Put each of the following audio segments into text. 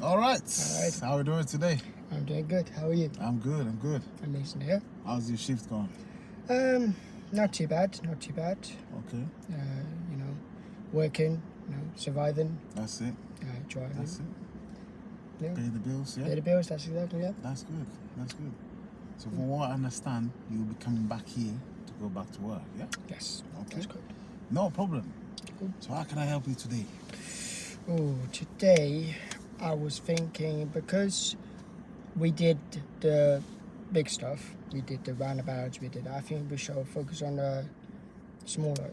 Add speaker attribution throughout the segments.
Speaker 1: All right.
Speaker 2: All right.
Speaker 1: How are we doing today?
Speaker 2: I'm doing good. How are you?
Speaker 1: I'm good.
Speaker 2: Amazing here.
Speaker 1: How's your shift going?
Speaker 2: Not too bad. Not too bad.
Speaker 1: Okay.
Speaker 2: Working. Surviving.
Speaker 1: That's it.
Speaker 2: Driving.
Speaker 1: That's it.
Speaker 2: Yeah.
Speaker 1: Pay the bills, yeah?
Speaker 2: Pay the bills. That's exactly it.
Speaker 1: That's good. So from what I understand, you'll be coming back here to go back to work, yeah?
Speaker 2: Yes.
Speaker 1: Okay.
Speaker 2: That's good.
Speaker 1: No problem.
Speaker 2: Cool.
Speaker 1: So how can I help you today?
Speaker 2: Oh, today I was thinking because we did the big stuff. We did the roundabouts. I think we should focus on the smaller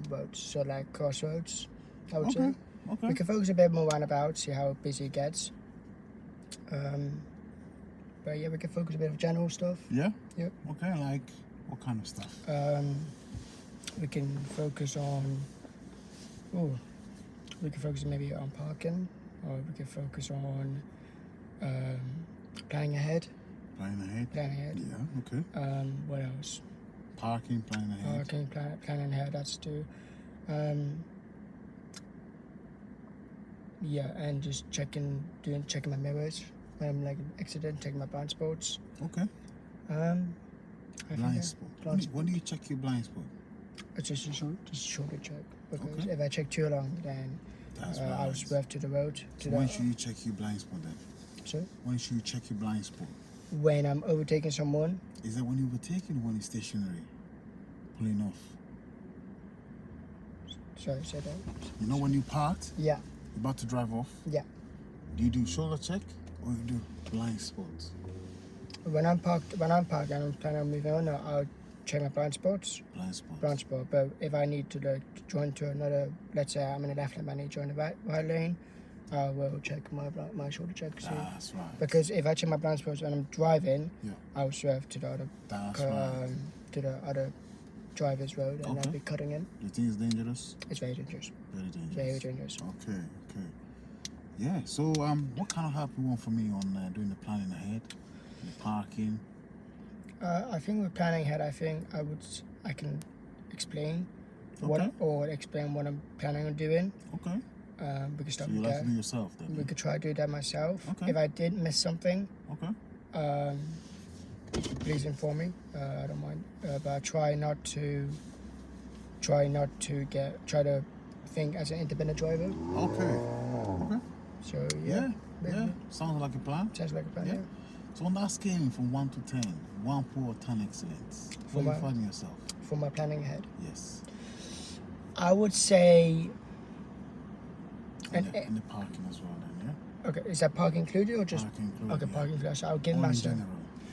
Speaker 2: roads, so like crossroads. I would say.
Speaker 1: Okay.
Speaker 2: We can focus a bit more roundabouts, see how busy it gets. But yeah, we can focus a bit of general stuff.
Speaker 1: Yeah?
Speaker 2: Yep.
Speaker 1: Okay, like what kind of stuff?
Speaker 2: We can focus on. We can focus maybe on parking, or we can focus on planning ahead.
Speaker 1: Planning ahead? Yeah, okay.
Speaker 2: What else?
Speaker 1: Parking, planning ahead.
Speaker 2: Planning ahead. That's two. Yeah, and just checking my mirrors when I'm like accident, checking my blind spots.
Speaker 1: Okay. Blind spot. When do you check your blind spot?
Speaker 2: It's just a shorter check, because
Speaker 1: Okay.
Speaker 2: if I check too long, then I will swerve to the road.
Speaker 1: When should you check your blind spot then?
Speaker 2: Sorry?
Speaker 1: When should you check your blind spot?
Speaker 2: When I'm overtaking someone.
Speaker 1: Is that when you're overtaking or when you're stationary? Pulling off?
Speaker 2: Sorry, say that.
Speaker 1: You know when you parked?
Speaker 2: Yeah.
Speaker 1: You're about to drive off?
Speaker 2: Yeah.
Speaker 1: Do you do shoulder check or you do blind spots?
Speaker 2: When I'm parked and I'm planning on moving on, I'll check my blind spots.
Speaker 1: Blind spot.
Speaker 2: But if I need to join to another, let's say I'm in the left lane, I need to join the right lane, I will check my shoulder check.
Speaker 1: That's right.
Speaker 2: Because if I check my blind spots when I'm driving,
Speaker 1: Yeah.
Speaker 2: I'll swerve to the other to the other driver's road, and I'll be cutting in.
Speaker 1: You think it's dangerous?
Speaker 2: It's very dangerous.
Speaker 1: Very dangerous. Okay. Yeah. So what kind of help you want from me on doing the planning ahead, the parking?
Speaker 2: I think with planning ahead, I can explain explain what I'm planning on doing.
Speaker 1: Okay.
Speaker 2: We can start
Speaker 1: So you
Speaker 2: with
Speaker 1: like
Speaker 2: that.
Speaker 1: to do yourself then?
Speaker 2: We could try to do that myself.
Speaker 1: Okay.
Speaker 2: If I did miss something,
Speaker 1: Okay.
Speaker 2: please inform me. I don't mind. But I try to think as an independent driver.
Speaker 1: Okay.
Speaker 2: So
Speaker 1: Yeah. Sounds like a plan.
Speaker 2: Sounds like a plan.
Speaker 1: Yeah.
Speaker 2: Yeah.
Speaker 1: So on that scale from 1 to 10, 1 poor, 10 excellence, where you find yourself?
Speaker 2: For my planning ahead,
Speaker 1: Yes.
Speaker 2: I would say.
Speaker 1: And the parking as well then, yeah?
Speaker 2: Okay, is that parking included or just?
Speaker 1: Parking included,
Speaker 2: Okay,
Speaker 1: yeah.
Speaker 2: parking included. So I'll give
Speaker 1: Or
Speaker 2: myself.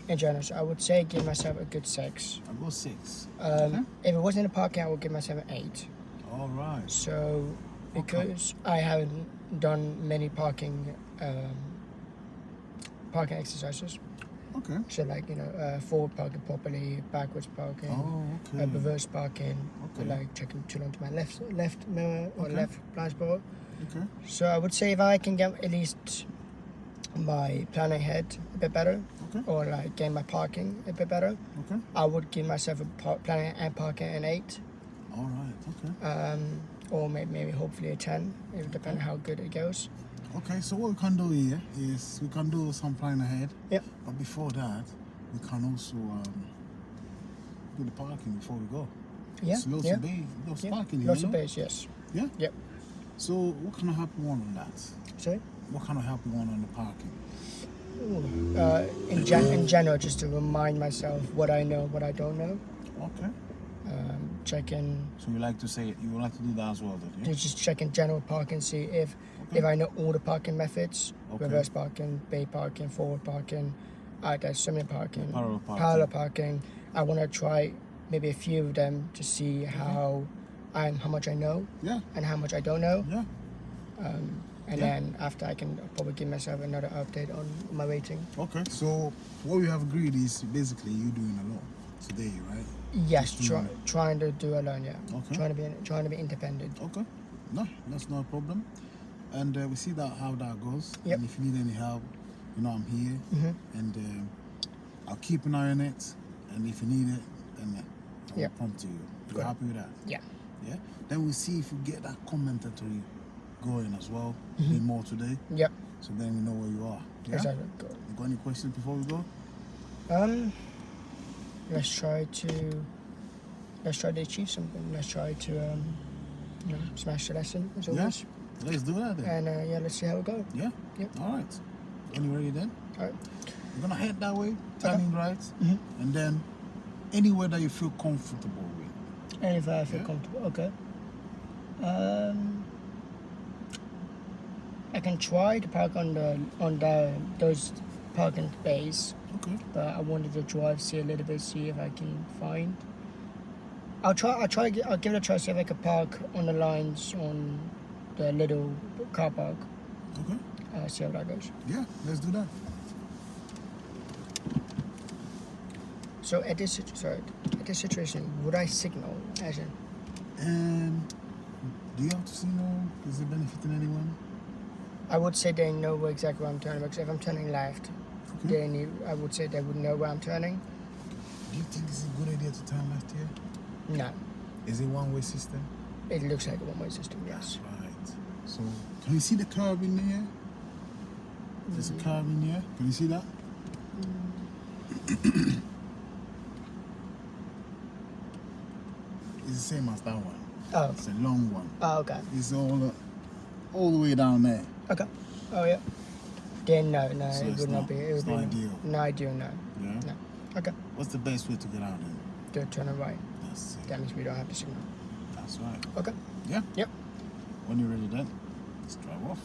Speaker 2: In general, so I would say give myself a good 6.
Speaker 1: I'll go 6.
Speaker 2: If it wasn't in the parking, I would give myself an 8.
Speaker 1: All right.
Speaker 2: So, because I haven't done many parking exercises.
Speaker 1: Okay.
Speaker 2: So forward parking properly, backwards parking,
Speaker 1: Oh, okay.
Speaker 2: reverse parking,
Speaker 1: Okay.
Speaker 2: like checking too long to my left mirror or
Speaker 1: Okay.
Speaker 2: left blind spot.
Speaker 1: Okay.
Speaker 2: So I would say if I can get at least my planning ahead a bit better,
Speaker 1: Okay.
Speaker 2: or like get my parking a bit better,
Speaker 1: Okay.
Speaker 2: I would give myself a planning and parking an 8.
Speaker 1: All right. Okay.
Speaker 2: Or maybe hopefully a 10, it depends how good it goes.
Speaker 1: Okay, so what we can do here is we can do some planning ahead.
Speaker 2: Yep.
Speaker 1: But before that, we can also do the parking before we go.
Speaker 2: Yeah.
Speaker 1: It's lots of parking here.
Speaker 2: Lots of
Speaker 1: no?
Speaker 2: base, yes.
Speaker 1: Yeah?
Speaker 2: Yep.
Speaker 1: So what kind of help you want on that?
Speaker 2: Sorry?
Speaker 1: What kind of help you want on the parking?
Speaker 2: In general, just to remind myself what I know, what I don't know.
Speaker 1: Okay.
Speaker 2: Checking.
Speaker 1: So you would like to do that as well, then? Yeah?
Speaker 2: Just checking general parking, see if I know all the parking methods.
Speaker 1: Okay.
Speaker 2: Reverse parking, bay parking, forward parking, there's so many parking,
Speaker 1: Parallel
Speaker 2: parking. I want to try maybe a few of them to see how much I know, and how much I don't know.
Speaker 1: Yeah.
Speaker 2: And then after, I can probably give myself another update on my rating.
Speaker 1: Okay. So what we have agreed is basically you doing a lot today, right?
Speaker 2: Yes, trying to do alone. Yeah.
Speaker 1: Okay.
Speaker 2: Trying to be independent.
Speaker 1: Okay. No, that's not a problem. And we see how that goes.
Speaker 2: Yep.
Speaker 1: And if you need any help, I'm here.
Speaker 2: Mm-hmm.
Speaker 1: And I'll keep an eye on it. And if you need it, then I will prompt you. You happy with that?
Speaker 2: Yeah.
Speaker 1: Yeah. Then we'll see if we get that commented to you. going as well. A bit more today.
Speaker 2: Yep.
Speaker 1: So then we know where you are. Yeah?
Speaker 2: Exactly. Go.
Speaker 1: You got any questions before we go?
Speaker 2: Let's try to achieve something. Let's try to smash the lesson as always.
Speaker 1: Let's do that then.
Speaker 2: And let's see how it goes.
Speaker 1: Yeah?
Speaker 2: Yep.
Speaker 1: All right. When you ready then?
Speaker 2: All right.
Speaker 1: We're going to head that way, turning right, and then anywhere that you feel comfortable with.
Speaker 2: And if I feel
Speaker 1: Yeah.
Speaker 2: comfortable, okay. I can try to park on those parking bays,
Speaker 1: Okay.
Speaker 2: but I wanted to drive, see a little bit, see if I can find. I'll give it a try, see if I can park on the lines on the little car park.
Speaker 1: Okay.
Speaker 2: See how that goes.
Speaker 1: Yeah, let's do that.
Speaker 2: So at this situation, would I signal as in?
Speaker 1: Do you have to signal? Is it benefiting anyone?
Speaker 2: I would say they know exactly where I'm turning, because if I'm turning left,
Speaker 1: Okay.
Speaker 2: I would say they would know where I'm turning.
Speaker 1: Do you think it's a good idea to turn left here?
Speaker 2: No,
Speaker 1: Is it one-way system?
Speaker 2: it looks like a one-way system. Yes.
Speaker 1: Right. So, can you see the curb in there? There's a curb in here. Can you see that? It's the same as that one.
Speaker 2: Oh.
Speaker 1: It's a long one.
Speaker 2: Oh, okay.
Speaker 1: It's all the way down there.
Speaker 2: Okay. Oh yeah. Then no,
Speaker 1: So
Speaker 2: it
Speaker 1: it's
Speaker 2: would not
Speaker 1: not-
Speaker 2: be. It
Speaker 1: it's
Speaker 2: would
Speaker 1: not
Speaker 2: be
Speaker 1: ideal.
Speaker 2: no ideal. No.
Speaker 1: Yeah.
Speaker 2: No. Okay.
Speaker 1: What's the best way to get out then?
Speaker 2: Do turn it right.
Speaker 1: That's it.
Speaker 2: That means we don't have to signal.
Speaker 1: That's right.
Speaker 2: Okay.
Speaker 1: Yeah.
Speaker 2: Yep.
Speaker 1: When you're ready then, let's drive off.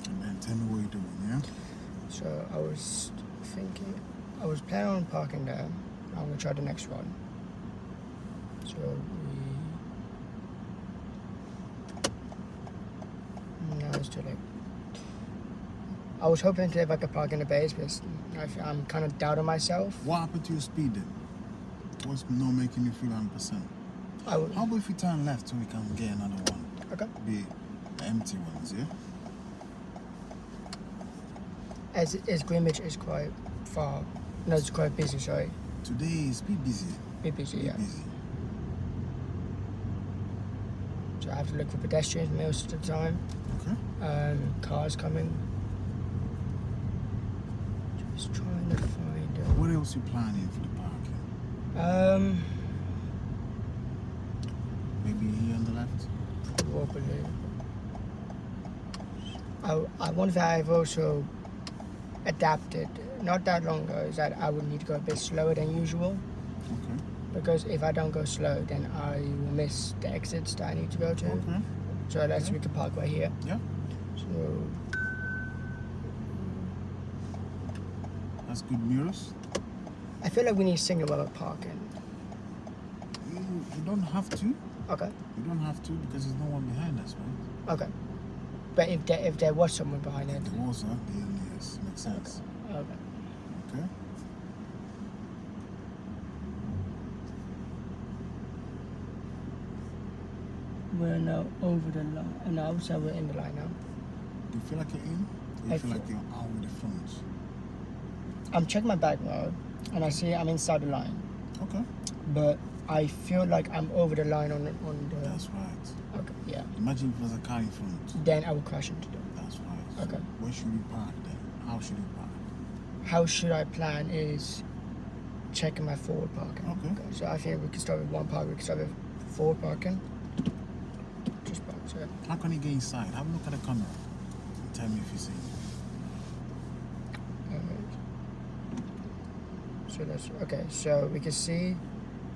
Speaker 1: And then tell me what you're doing, yeah?
Speaker 2: So I was thinking, I was planning on parking there. I'm gonna try the next one. So no, it's too late. I was hoping to if I could park in the base, but I'm kind of doubting myself.
Speaker 1: What happened to your speed then? What's not making you feel 100%?
Speaker 2: I would,
Speaker 1: How about if we turn left so we can get another one?
Speaker 2: okay.
Speaker 1: Be the empty ones, yeah?
Speaker 2: As Greenwich is quite far. No, it's quite busy. Sorry,
Speaker 1: Today is be busy.
Speaker 2: be busy.
Speaker 1: Be
Speaker 2: Yeah.
Speaker 1: busy.
Speaker 2: So I have to look for pedestrians most of the time.
Speaker 1: Okay.
Speaker 2: Cars coming. Just trying to find.
Speaker 1: What else you planning for the parking? Maybe here on the left?
Speaker 2: Probably. I one thing I've also adapted not that long ago is that I would need to go a bit slower than usual,
Speaker 1: Okay.
Speaker 2: because if I don't go slow, then I will miss the exits that I need to go to.
Speaker 1: Okay.
Speaker 2: So let's we can park right here.
Speaker 1: Yeah.
Speaker 2: So
Speaker 1: That's good mirrors.
Speaker 2: I feel like we need signal while we're parking.
Speaker 1: You don't have to.
Speaker 2: Okay.
Speaker 1: You don't have to because there's no one behind us, right?
Speaker 2: Okay. But if there was someone behind it.
Speaker 1: There was, yes. Makes sense.
Speaker 2: Okay.
Speaker 1: Okay.
Speaker 2: We're now over the line. No, so we're in the line now.
Speaker 1: Do you feel like you're in? Or you
Speaker 2: I
Speaker 1: feel like
Speaker 2: feel-
Speaker 1: you're out with the front?
Speaker 2: I'm checking my back mode, and I see I'm inside the line.
Speaker 1: Okay.
Speaker 2: But I feel like I'm over the line on the.
Speaker 1: That's right.
Speaker 2: Okay. Yeah.
Speaker 1: Imagine if there's a car in front.
Speaker 2: Then I will crash into them.
Speaker 1: That's right.
Speaker 2: Okay.
Speaker 1: Where should we park then? How should we park?
Speaker 2: How should I plan is checking my forward parking.
Speaker 1: Okay.
Speaker 2: So I think we can start with one park. We can start with forward parking. Just park. So
Speaker 1: How can you get inside? Have a look at the camera. And tell me if you see.
Speaker 2: so that's okay. So we can see.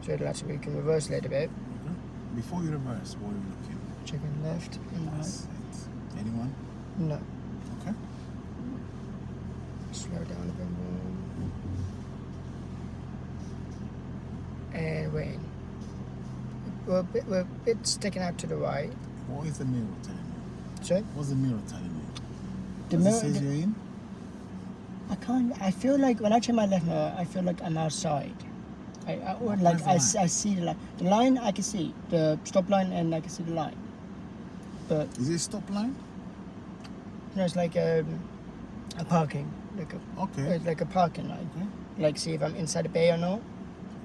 Speaker 2: So that's we can reverse a little bit.
Speaker 1: Okay. Before you reverse, what are you looking?
Speaker 2: Checking left and right.
Speaker 1: That's it. Anyone?
Speaker 2: No.
Speaker 1: Okay.
Speaker 2: Slow down a bit more. And we're in. We're a bit sticking out to the right.
Speaker 1: What is the mirror telling you?
Speaker 2: Sorry?
Speaker 1: What's the mirror telling you?
Speaker 2: The
Speaker 1: Does
Speaker 2: mirror.
Speaker 1: it says you're in?
Speaker 2: I feel like when I check my left mirror, I feel like I'm outside. Or
Speaker 1: Where's
Speaker 2: like
Speaker 1: the
Speaker 2: I
Speaker 1: line?
Speaker 2: see the line. The line I can see. The stop line, and I can see the line. But
Speaker 1: Is it a stop line?
Speaker 2: No, it's like a parking, like a
Speaker 1: Okay.
Speaker 2: it's like a parking line.
Speaker 1: Okay.
Speaker 2: Like see if I'm inside the bay or not.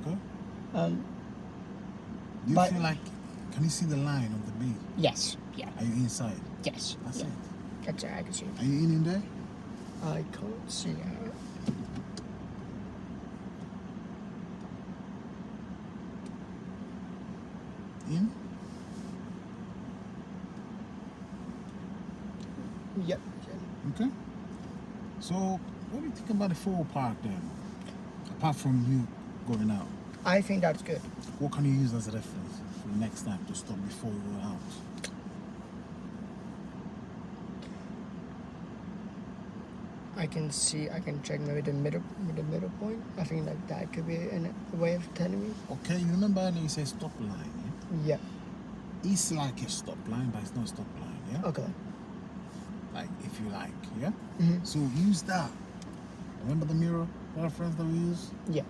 Speaker 1: Okay.
Speaker 2: Um,
Speaker 1: Do you
Speaker 2: But-
Speaker 1: feel like? Can you see the line of the bay?
Speaker 2: yes, yeah,
Speaker 1: Are you inside?
Speaker 2: yes,
Speaker 1: That's
Speaker 2: yeah.
Speaker 1: it.
Speaker 2: That's it. I can see.
Speaker 1: Are you in there?
Speaker 2: I can't see it.
Speaker 1: In?
Speaker 2: Yep.
Speaker 1: Okay. So, what do you think about the forward park then? Apart from you going out,
Speaker 2: I think that's good.
Speaker 1: what can you use as a reference for the next time to stop before you go out?
Speaker 2: I can see. I can check maybe the middle point. I think like that could be a way of telling me.
Speaker 1: Okay, you remember earlier you said stop line, yeah?
Speaker 2: Yeah.
Speaker 1: It's like a stop line, but it's not a stop line, yeah?
Speaker 2: Okay.
Speaker 1: Like, if you like, yeah?
Speaker 2: Mm-hmm.
Speaker 1: So use that. Remember the mirror reference that we use?
Speaker 2: Yeah.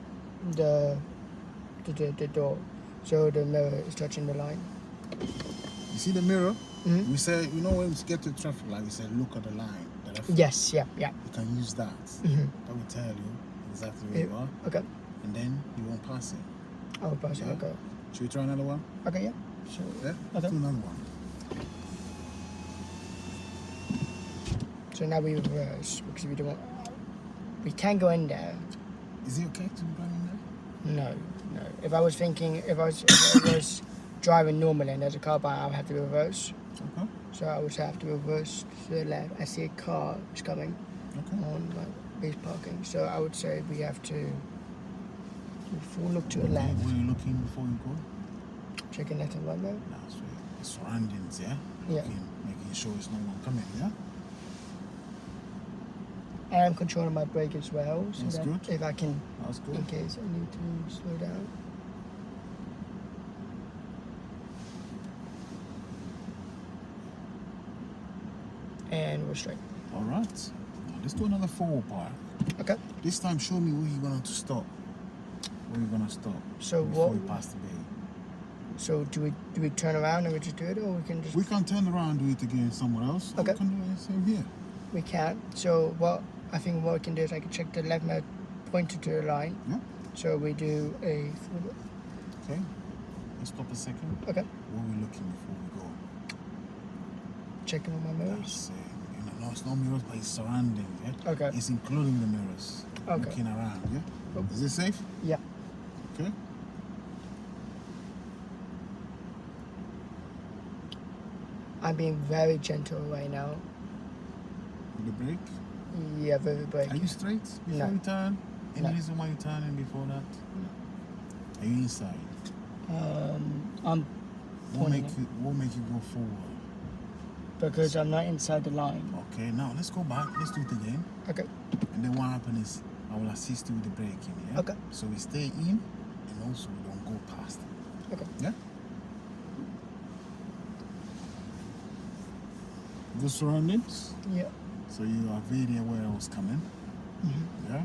Speaker 2: The door. So the mirror is touching the line.
Speaker 1: You see the mirror?
Speaker 2: Mm-hmm.
Speaker 1: We say, you know, when we get to the traffic light, we say, look at the line. The reference.
Speaker 2: Yes. Yeah. Yeah.
Speaker 1: You can use that.
Speaker 2: Mm-hmm.
Speaker 1: That will tell you exactly where you are,
Speaker 2: Okay.
Speaker 1: and then you won't pass it.
Speaker 2: I'll pass it.
Speaker 1: Yeah.
Speaker 2: Okay.
Speaker 1: Should we try another one?
Speaker 2: Okay. Yeah. So.
Speaker 1: Yeah?
Speaker 2: Okay.
Speaker 1: Do another one.
Speaker 2: So now we reverse because we don't want. We can go in there.
Speaker 1: Is it okay to run in there?
Speaker 2: No. No. If I was thinking, if I was driving normally and there's a car by, I would have to reverse.
Speaker 1: Okay.
Speaker 2: So I would have to reverse to the left. I see a car is coming
Speaker 1: Okay.
Speaker 2: on like base parking. So I would say we have to do full look to the
Speaker 1: Okay,
Speaker 2: left.
Speaker 1: were you looking before you go?
Speaker 2: Checking left and right now.
Speaker 1: That's right. The surroundings, yeah?
Speaker 2: Yeah.
Speaker 1: Making sure it's no one coming, yeah?
Speaker 2: I am controlling my brake as well. So
Speaker 1: That's
Speaker 2: that
Speaker 1: good.
Speaker 2: if I can,
Speaker 1: That's good.
Speaker 2: in case I need to slow down. And we're straight.
Speaker 1: All right. Now let's do another forward park.
Speaker 2: Okay.
Speaker 1: This time, show me where you're going to stop. Where you're going to stop
Speaker 2: So
Speaker 1: before
Speaker 2: what?
Speaker 1: you pass the bay.
Speaker 2: So do we turn around and we just do it, or we can just
Speaker 1: We can turn around and do it again somewhere else. or
Speaker 2: Okay.
Speaker 1: We can do the same here.
Speaker 2: we can. So what I think what we can do is I can check the left mirror pointed to the line.
Speaker 1: Yeah.
Speaker 2: So we do a full.
Speaker 1: Okay. Let's stop a second.
Speaker 2: Okay.
Speaker 1: What are we looking before we go?
Speaker 2: Checking on my mirrors.
Speaker 1: That's it. You know, it's not mirrors, but it's surrounding, yeah?
Speaker 2: Okay.
Speaker 1: It's including the mirrors.
Speaker 2: Okay.
Speaker 1: Looking around, yeah?
Speaker 2: Oh.
Speaker 1: Is it safe?
Speaker 2: Yeah.
Speaker 1: Okay.
Speaker 2: I'm being very gentle right now.
Speaker 1: With the brake.
Speaker 2: Yeah, very brake.
Speaker 1: Are you straight before
Speaker 2: No.
Speaker 1: you turn? Any
Speaker 2: No.
Speaker 1: reason why you're turning before that? Are you inside?
Speaker 2: I'm
Speaker 1: What
Speaker 2: Pointing
Speaker 1: make you go forward?
Speaker 2: because I'm not inside the line.
Speaker 1: Okay, now let's go back. Let's do it again.
Speaker 2: Okay.
Speaker 1: And then what happens is I will assist you with the braking, yeah?
Speaker 2: Okay.
Speaker 1: So we stay in and also we don't go past.
Speaker 2: Okay.
Speaker 1: Yeah? The surroundings.
Speaker 2: Yeah.
Speaker 1: So you are very aware of what's coming.
Speaker 2: Mm-hmm.
Speaker 1: Yeah?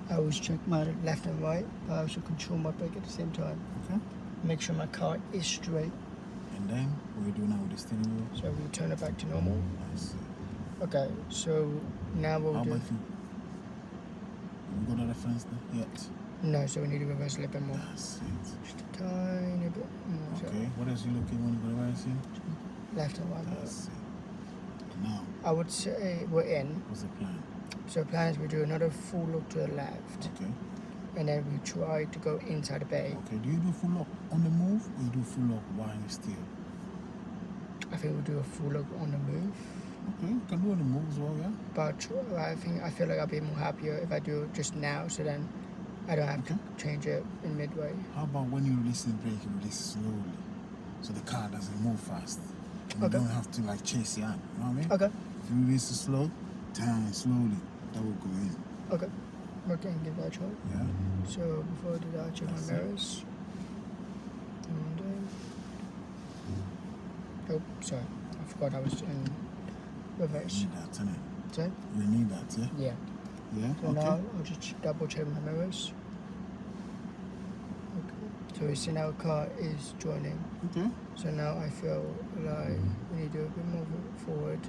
Speaker 2: I always check my left and right, but I also control my brake at the same time.
Speaker 1: Okay.
Speaker 2: Make sure my car is straight.
Speaker 1: And then what we do now with the steering wheel?
Speaker 2: So we turn it back to normal.
Speaker 1: I see.
Speaker 2: Okay. So now what
Speaker 1: How
Speaker 2: we'll
Speaker 1: about
Speaker 2: do?
Speaker 1: if you have you got a reference there yet?
Speaker 2: No. So we need to reverse a little bit more.
Speaker 1: That's it.
Speaker 2: Just a tiny bit more. So
Speaker 1: Okay. What else you looking when you go to reverse here?
Speaker 2: left and right.
Speaker 1: That's it. Now,
Speaker 2: I would say we're in.
Speaker 1: what's the plan?
Speaker 2: So the plan is we do another full look to the left,
Speaker 1: Okay.
Speaker 2: and then we try to go inside the bay.
Speaker 1: Okay. Do you do full lock on the move or you do full lock while you steer?
Speaker 2: I think we'll do a full look on the move.
Speaker 1: Okay. You can do on the move as well, yeah?
Speaker 2: But I feel like I'll be more happier if I do it just now, so then I don't have
Speaker 1: Okay.
Speaker 2: to change it in midway.
Speaker 1: How about when you release the brake, you release slowly, so the car doesn't move fast. And
Speaker 2: Okay.
Speaker 1: You don't have to like chase it out. You know what I mean?
Speaker 2: Okay.
Speaker 1: If you release it slow, turn slowly, that will go in.
Speaker 2: Okay. Okay, give that a try.
Speaker 1: Yeah.
Speaker 2: So before I do that, I check
Speaker 1: That's
Speaker 2: my
Speaker 1: it.
Speaker 2: mirrors. And, oh, sorry. I forgot I was in
Speaker 1: You
Speaker 2: reverse.
Speaker 1: need that, innit?
Speaker 2: So,
Speaker 1: You need that, yeah?
Speaker 2: yeah.
Speaker 1: Yeah.
Speaker 2: So
Speaker 1: Okay.
Speaker 2: now I'll just double check my mirrors. Okay. So we see now car is joining.
Speaker 1: Okay.
Speaker 2: So now I feel like we need to do a bit more forward.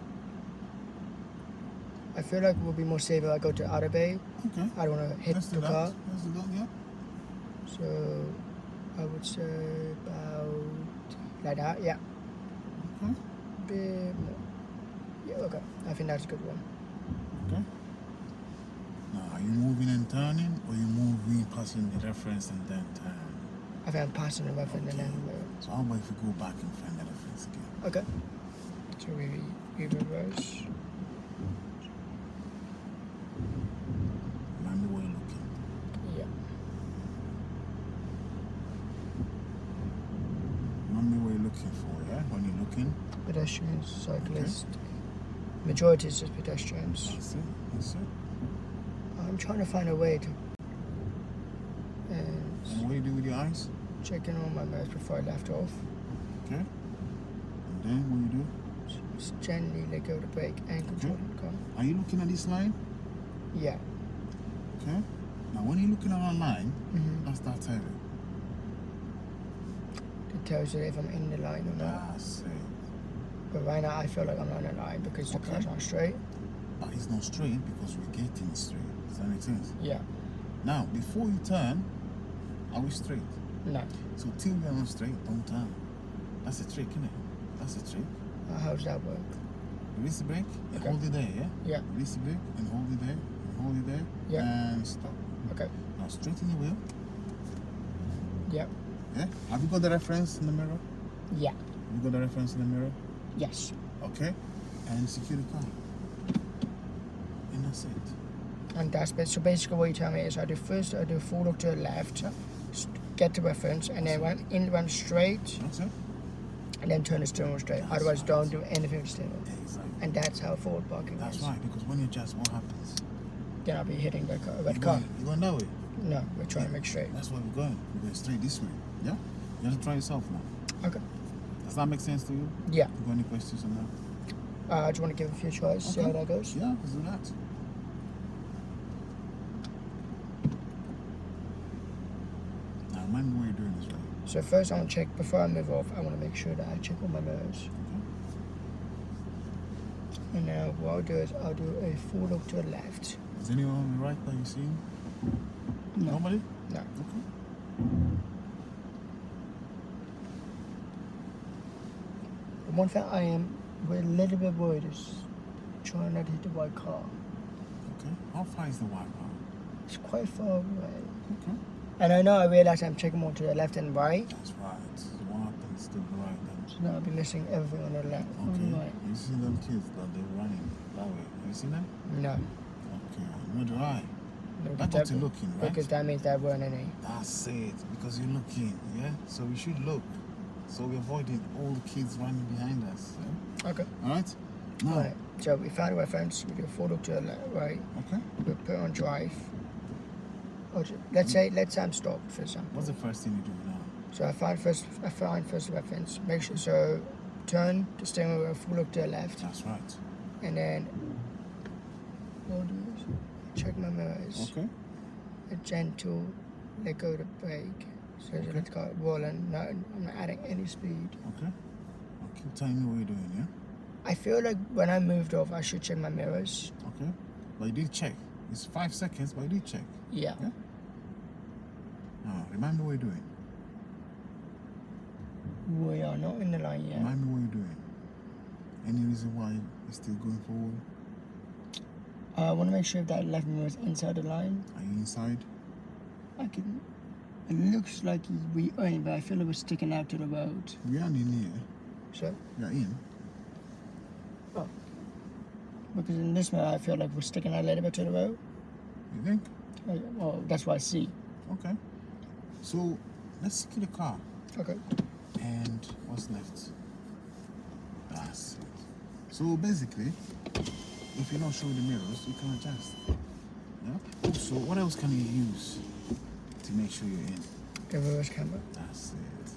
Speaker 2: I feel like it would be more safe if I go to outer bay.
Speaker 1: Okay.
Speaker 2: I don't want to hit
Speaker 1: Let's do
Speaker 2: the
Speaker 1: that.
Speaker 2: car.
Speaker 1: Let's do that, yeah.
Speaker 2: So I would say about like that. Yeah.
Speaker 1: Okay.
Speaker 2: Bit more. Yeah. Okay. I think that's a good one.
Speaker 1: Okay. Now, are you moving and turning, or you moving, passing the reference and then turn?
Speaker 2: I think I'm passing the reference and then.
Speaker 1: So how about if we go back and find the reference again?
Speaker 2: Okay. So we reverse.
Speaker 1: Remind me where you're looking.
Speaker 2: Yeah.
Speaker 1: Remind me what you're looking for, yeah? When you're looking.
Speaker 2: Pedestrians, cyclists. Majority is just pedestrians.
Speaker 1: That's it. That's it.
Speaker 2: I'm trying to find a way to.
Speaker 1: And
Speaker 2: And
Speaker 1: what do you do with your eyes?
Speaker 2: checking all my mirrors before I left off.
Speaker 1: Okay. And then what you do?
Speaker 2: Just gently let go of the brake and control the car.
Speaker 1: Are you looking at this line?
Speaker 2: Yeah.
Speaker 1: Okay. Now when you're looking at that line,
Speaker 2: Mm-hmm.
Speaker 1: that's that area.
Speaker 2: It tells you if I'm in the line or not.
Speaker 1: That's it.
Speaker 2: But right now I feel like I'm not in the line because the
Speaker 1: Okay.
Speaker 2: car's not straight.
Speaker 1: But it's not straight because we're getting straight. Does that make sense?
Speaker 2: Yeah.
Speaker 1: Now, before you turn, are we straight?
Speaker 2: No.
Speaker 1: So till we are not straight, don't turn. That's a trick, isn't it? That's a trick.
Speaker 2: How does that work?
Speaker 1: Release the brake and
Speaker 2: Okay.
Speaker 1: hold it there, yeah?
Speaker 2: Yeah.
Speaker 1: Release the brake and hold it there and hold it there.
Speaker 2: Yeah.
Speaker 1: And stop.
Speaker 2: Okay.
Speaker 1: Now straighten the wheel.
Speaker 2: Yeah.
Speaker 1: Yeah. Have you got the reference in the mirror?
Speaker 2: Yeah.
Speaker 1: Have you got the reference in the mirror?
Speaker 2: Yes.
Speaker 1: Okay. And secure the car. And that's it.
Speaker 2: And that's so basically what you tell me is I do full look to the left, get the reference, and then run straight,
Speaker 1: That's it.
Speaker 2: and then turn the steering wheel straight.
Speaker 1: That's
Speaker 2: Otherwise,
Speaker 1: right.
Speaker 2: don't do anything with the steering wheel.
Speaker 1: Exactly.
Speaker 2: And that's how forward parking
Speaker 1: That's
Speaker 2: is.
Speaker 1: right. Because when you adjust, what happens?
Speaker 2: Then I'll be hitting the car.
Speaker 1: You're
Speaker 2: Red car.
Speaker 1: going that way.
Speaker 2: No, we're trying to make straight.
Speaker 1: That's where we're going. We're going straight this way. Yeah? You have to try yourself now.
Speaker 2: Okay.
Speaker 1: Does that make sense to you?
Speaker 2: Yeah.
Speaker 1: You got any questions on that?
Speaker 2: I just want to give a few tries, see how
Speaker 1: Okay.
Speaker 2: that goes.
Speaker 1: Yeah, let's do that. Now remind me what you're doing this way.
Speaker 2: So first, I want to check before I move off. I want to make sure that I check all my mirrors.
Speaker 1: Okay.
Speaker 2: And now what I'll do is I'll do a full look to the left.
Speaker 1: Is anyone on the right that you're seeing?
Speaker 2: No.
Speaker 1: Nobody?
Speaker 2: No.
Speaker 1: Okay.
Speaker 2: One thing we're a little bit worried is trying not to hit the white car.
Speaker 1: Okay. How far is the white car?
Speaker 2: It's quite far away.
Speaker 1: Okay.
Speaker 2: And I realize I'm checking more to the left and right.
Speaker 1: That's right. So what happens to the right then?
Speaker 2: So now I'll be missing everything on the left. On
Speaker 1: Okay.
Speaker 2: the right.
Speaker 1: You see them kids that they're running that way. Have you seen them?
Speaker 2: No.
Speaker 1: Okay. No, do I.
Speaker 2: No,
Speaker 1: That's what you're looking, right?
Speaker 2: Because that means there weren't any.
Speaker 1: That's it. Because you're looking, yeah? So we should look. So we're avoiding all the kids running behind us. Yeah?
Speaker 2: Okay.
Speaker 1: Alright? Now,
Speaker 2: Alright. So we found a reference. We do a full look to the left, right.
Speaker 1: okay.
Speaker 2: We put it on drive. Let's say I'm stopped for example.
Speaker 1: What's the first thing you do now?
Speaker 2: So I find first the reference. Make sure so turn the steering wheel full look to the left,
Speaker 1: That's right.
Speaker 2: and then what I'll do is check my mirrors.
Speaker 1: Okay.
Speaker 2: A gentle let go of the brake. So
Speaker 1: Okay.
Speaker 2: let the car rolling. No, I'm not adding any speed.
Speaker 1: Okay. Now keep telling me what you're doing, yeah?
Speaker 2: I feel like when I moved off, I should check my mirrors.
Speaker 1: Okay. But you did check. It's 5 seconds, but you did check.
Speaker 2: Yeah.
Speaker 1: Yeah? Now, remind me what you're doing.
Speaker 2: We are not in the line yet.
Speaker 1: Remind me what you're doing. Any reason why you're still going forward?
Speaker 2: I want to make sure that left mirror is inside the line.
Speaker 1: Are you inside?
Speaker 2: I can. It looks like we are in, but I feel like we're sticking out to the road.
Speaker 1: We are in here.
Speaker 2: So,
Speaker 1: You're in.
Speaker 2: because in this mirror, I feel like we're sticking out a little bit to the road.
Speaker 1: You think?
Speaker 2: Well, that's what I see.
Speaker 1: Okay. So, let's secure the car.
Speaker 2: Okay.
Speaker 1: And what's left? That's it. So basically, if you're not showing the mirrors, you can adjust. Yeah? Also, what else can you use to make sure you're in?
Speaker 2: The reverse camera.
Speaker 1: That's it.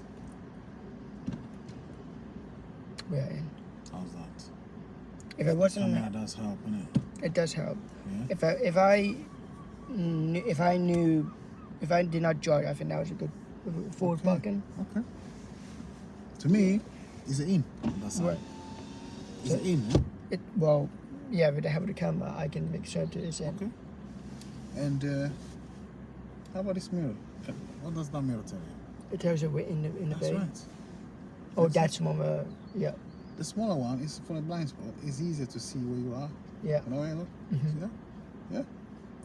Speaker 2: We are in.
Speaker 1: How's that?
Speaker 2: If it wasn't,
Speaker 1: Camera does help, innit?
Speaker 2: it does help.
Speaker 1: Yeah?
Speaker 2: If I did not judge, I think that was a good forward
Speaker 1: Okay.
Speaker 2: parking.
Speaker 1: Okay. To me, it's an in. That's
Speaker 2: Right.
Speaker 1: It's an in, eh?
Speaker 2: Well, Yeah, with the help of the camera, I can make sure to this end.
Speaker 1: Okay. And how about this mirror? What does that mirror tell you?
Speaker 2: It tells you we're in the
Speaker 1: That's
Speaker 2: bay.
Speaker 1: right.
Speaker 2: Oh,
Speaker 1: That's
Speaker 2: that's more. Yeah,
Speaker 1: The smaller one is for a blind spot. It's easier to see where you are.
Speaker 2: yeah.
Speaker 1: You know where I look?
Speaker 2: Mhm.
Speaker 1: See that? Yeah.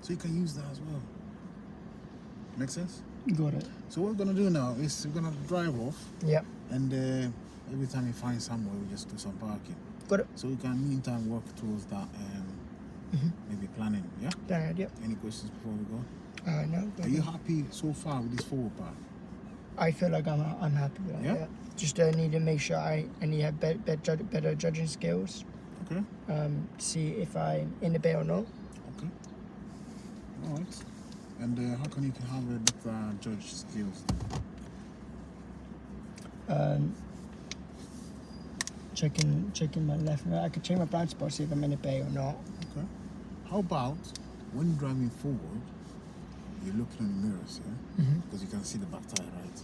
Speaker 1: So you can use that as well. Make sense?
Speaker 2: Got it.
Speaker 1: So what we're gonna do now is we're gonna drive off,
Speaker 2: Yeah,
Speaker 1: and every time we find somewhere, we just do some parking.
Speaker 2: got it.
Speaker 1: So we can meantime work towards that
Speaker 2: Mhm.
Speaker 1: maybe planning. Yeah.
Speaker 2: Dad, yep.
Speaker 1: Any questions before we go?
Speaker 2: No.
Speaker 1: Are you happy so far with this forward part?
Speaker 2: I feel like I'm happy with that.
Speaker 1: Yeah?
Speaker 2: Yeah. Just need to make sure I need to have better judging skills.
Speaker 1: Okay.
Speaker 2: See if I'm in the bay or not.
Speaker 1: Okay. All right. And how can you have a better judge skills?
Speaker 2: Checking my left and right. I could check my blind spot, see if I'm in the bay or not.
Speaker 1: Okay. How about when you're driving forward, you're looking in the mirrors, yeah?
Speaker 2: Mhm.
Speaker 1: Because you can see the back tire, right?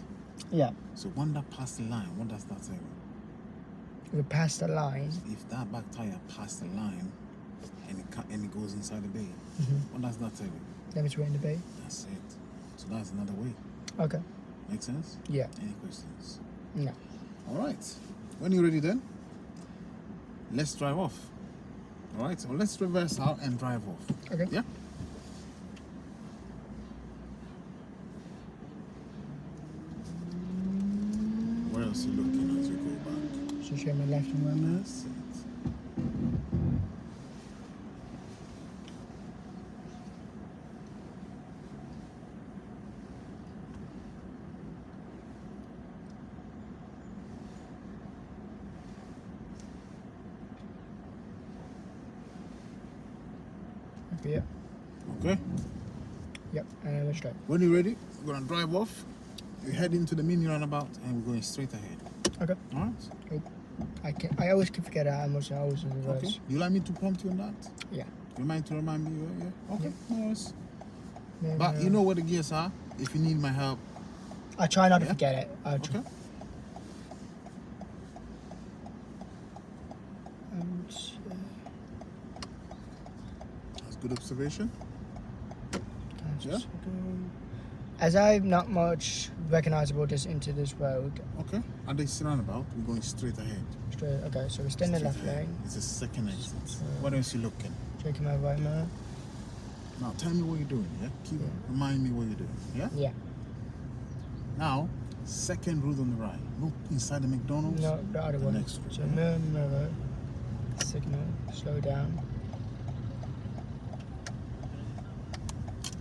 Speaker 2: Yeah.
Speaker 1: So when that passed the line, what does that tell you?
Speaker 2: We passed the line.
Speaker 1: If that back tire passed the line and it goes inside the bay,
Speaker 2: Mhm.
Speaker 1: what does that tell you?
Speaker 2: That means we're in the bay.
Speaker 1: That's it. So that's another way.
Speaker 2: Okay.
Speaker 1: Make sense?
Speaker 2: Yeah.
Speaker 1: Any questions?
Speaker 2: No.
Speaker 1: All right. When you're ready then, let's drive off. All right. So let's reverse out and drive off.
Speaker 2: Okay.
Speaker 1: Yeah? Where else you looking as you go back?
Speaker 2: So check my left and right now.
Speaker 1: That's it.
Speaker 2: Okay. Yep.
Speaker 1: Okay.
Speaker 2: Yep. And let's go.
Speaker 1: When you're ready, we're gonna drive off. We head into the mini roundabout and we're going straight ahead.
Speaker 2: Okay.
Speaker 1: All right.
Speaker 2: I always can forget that I'm always in reverse.
Speaker 1: Okay. You like me to prompt you on that?
Speaker 2: Yeah.
Speaker 1: You mind to remind me? Yeah. Okay.
Speaker 2: Yeah.
Speaker 1: No worries.
Speaker 2: Then,
Speaker 1: But you know where the gears are. If you need my help.
Speaker 2: I try not to
Speaker 1: Yeah?
Speaker 2: forget it. I try.
Speaker 1: Okay. That's good observation. Yeah?
Speaker 2: As I'm not much recognizable just into this road.
Speaker 1: Okay. At this roundabout, we're going straight ahead.
Speaker 2: Straight, okay, so we're still in the
Speaker 1: Straight
Speaker 2: left
Speaker 1: ahead.
Speaker 2: lane.
Speaker 1: It's a second exit. What else you looking?
Speaker 2: Checking my right mirror.
Speaker 1: Now tell me what you're doing. Yeah. Keep
Speaker 2: Yeah.
Speaker 1: remind me what you're doing. Yeah.
Speaker 2: Yeah.
Speaker 1: Now, second road on the right. Look inside the McDonald's.
Speaker 2: No, the other
Speaker 1: The
Speaker 2: one.
Speaker 1: next road.
Speaker 2: So mirror, signal, slow down.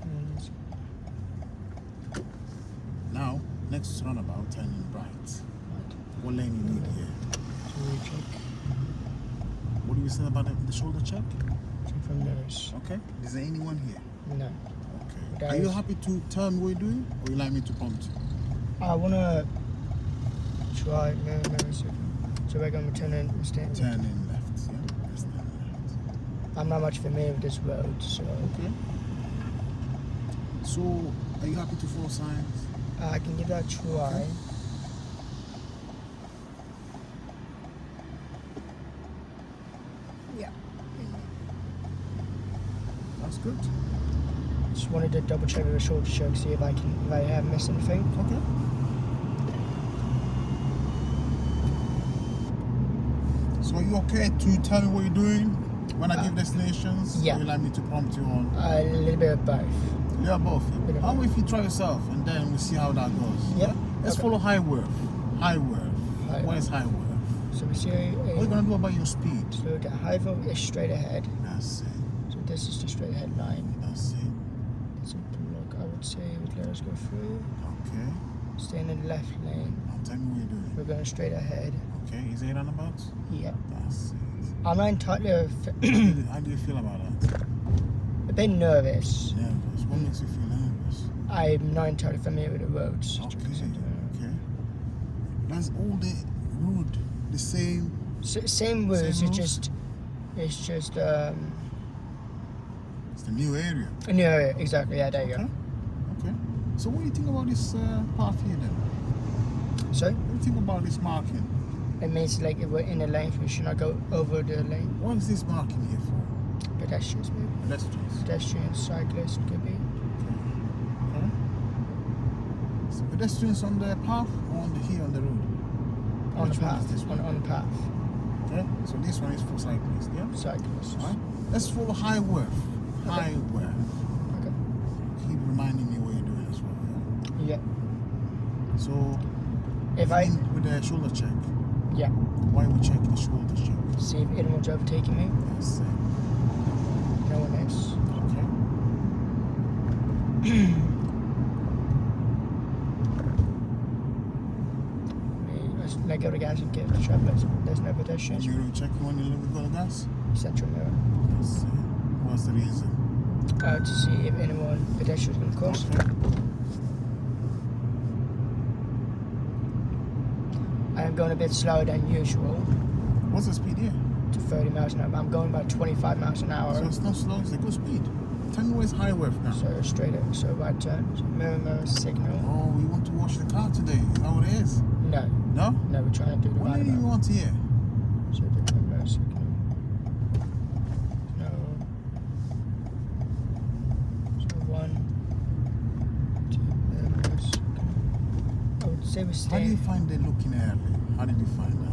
Speaker 2: And
Speaker 1: Now, next roundabout, turning right. What lane you need here?
Speaker 2: so we check
Speaker 1: What do you say about the shoulder check?
Speaker 2: from mirrors.
Speaker 1: Okay. Is there anyone here?
Speaker 2: No.
Speaker 1: Okay.
Speaker 2: That
Speaker 1: Are you
Speaker 2: is-
Speaker 1: happy to tell me what you're doing, or you like me to prompt you?
Speaker 2: I wanna try mirror signal. So we're gonna turn in stand.
Speaker 1: Turning left. Yeah. Let's turn left.
Speaker 2: I'm not much familiar with this road, so
Speaker 1: Okay. So, are you happy to follow signs?
Speaker 2: I can give that a try. Yeah.
Speaker 1: That's good.
Speaker 2: Just wanted to double check with a shoulder check, see if I have missed anything.
Speaker 1: Okay. So, are you okay to tell me what you're doing when I give destinations?
Speaker 2: yeah.
Speaker 1: Or you like me to prompt you on?
Speaker 2: A little bit of both.
Speaker 1: Yeah, both.
Speaker 2: Bit of
Speaker 1: How
Speaker 2: both.
Speaker 1: about if you try yourself and then we see how that goes?
Speaker 2: Yeah.
Speaker 1: Let's
Speaker 2: Okay.
Speaker 1: follow Highworth. Highworth.
Speaker 2: Highworth.
Speaker 1: What is Highworth?
Speaker 2: So we see
Speaker 1: What are you
Speaker 2: a
Speaker 1: gonna do about your speed?
Speaker 2: so the Highville is straight ahead.
Speaker 1: That's it.
Speaker 2: So this is the straight ahead line.
Speaker 1: That's it.
Speaker 2: There's a block I would say would let us go through.
Speaker 1: Okay.
Speaker 2: Stay in the left lane.
Speaker 1: Now tell me what you're doing.
Speaker 2: We're going straight ahead.
Speaker 1: Okay. Is there a roundabout?
Speaker 2: Yeah.
Speaker 1: That's it.
Speaker 2: I'm not entirely
Speaker 1: How do you feel about that?
Speaker 2: a bit nervous.
Speaker 1: Nervous. What makes you feel nervous?
Speaker 2: I'm not entirely familiar with the roads.
Speaker 1: Okay. Okay. That's all the road. The same.
Speaker 2: Same roads.
Speaker 1: Same
Speaker 2: It's
Speaker 1: roads?
Speaker 2: just
Speaker 1: It's the new area.
Speaker 2: no, exactly. Yeah, there you
Speaker 1: Okay.
Speaker 2: go.
Speaker 1: Okay. So what do you think about this path here then?
Speaker 2: So
Speaker 1: What do you think about this marking?
Speaker 2: it means like if we're in the lane, we should not go over the lane.
Speaker 1: What is this marking here for?
Speaker 2: Pedestrians, maybe.
Speaker 1: Pedestrians.
Speaker 2: Pedestrians, cyclists, could be.
Speaker 1: Okay. So pedestrians on the path or here on the road?
Speaker 2: On
Speaker 1: Which
Speaker 2: the
Speaker 1: one
Speaker 2: path.
Speaker 1: is this one?
Speaker 2: On the path.
Speaker 1: Okay. So this one is for cyclists, yeah?
Speaker 2: Cyclists.
Speaker 1: Alright. Let's follow Highworth.
Speaker 2: Okay.
Speaker 1: Highworth.
Speaker 2: Okay.
Speaker 1: Keep reminding me what you're doing as well, yeah?
Speaker 2: Yeah.
Speaker 1: So
Speaker 2: If I,
Speaker 1: begin with the shoulder check.
Speaker 2: yeah,
Speaker 1: Why are we checking the shoulder check?
Speaker 2: see if anyone's overtaking me.
Speaker 1: Yes.
Speaker 2: No one is.
Speaker 1: Okay.
Speaker 2: Let go of the gas and get the travellers. There's no pedestrians.
Speaker 1: Mirror checking when you let go of the gas?
Speaker 2: Central mirror.
Speaker 1: Yes. What's the reason?
Speaker 2: To see if anyone pedestrians going to cross.
Speaker 1: Okay.
Speaker 2: I am going a bit slower than usual
Speaker 1: What's the speed here?
Speaker 2: to 30 miles an hour. I'm going about 25 miles an hour.
Speaker 1: So it's not slow, it's a good speed. Tell me where's Highworth now.
Speaker 2: So straight up, so right turn, so mirror, signal.
Speaker 1: Oh, we want to wash the car today. Is that what it is?
Speaker 2: No,
Speaker 1: No?
Speaker 2: no, we're trying to do the
Speaker 1: What do you
Speaker 2: roundabout.
Speaker 1: want here?
Speaker 2: So the mirror, signal. No. So 1, 2, mirror, signal. I would say we're
Speaker 1: How do you
Speaker 2: staying.
Speaker 1: find it looking early? How did you find that?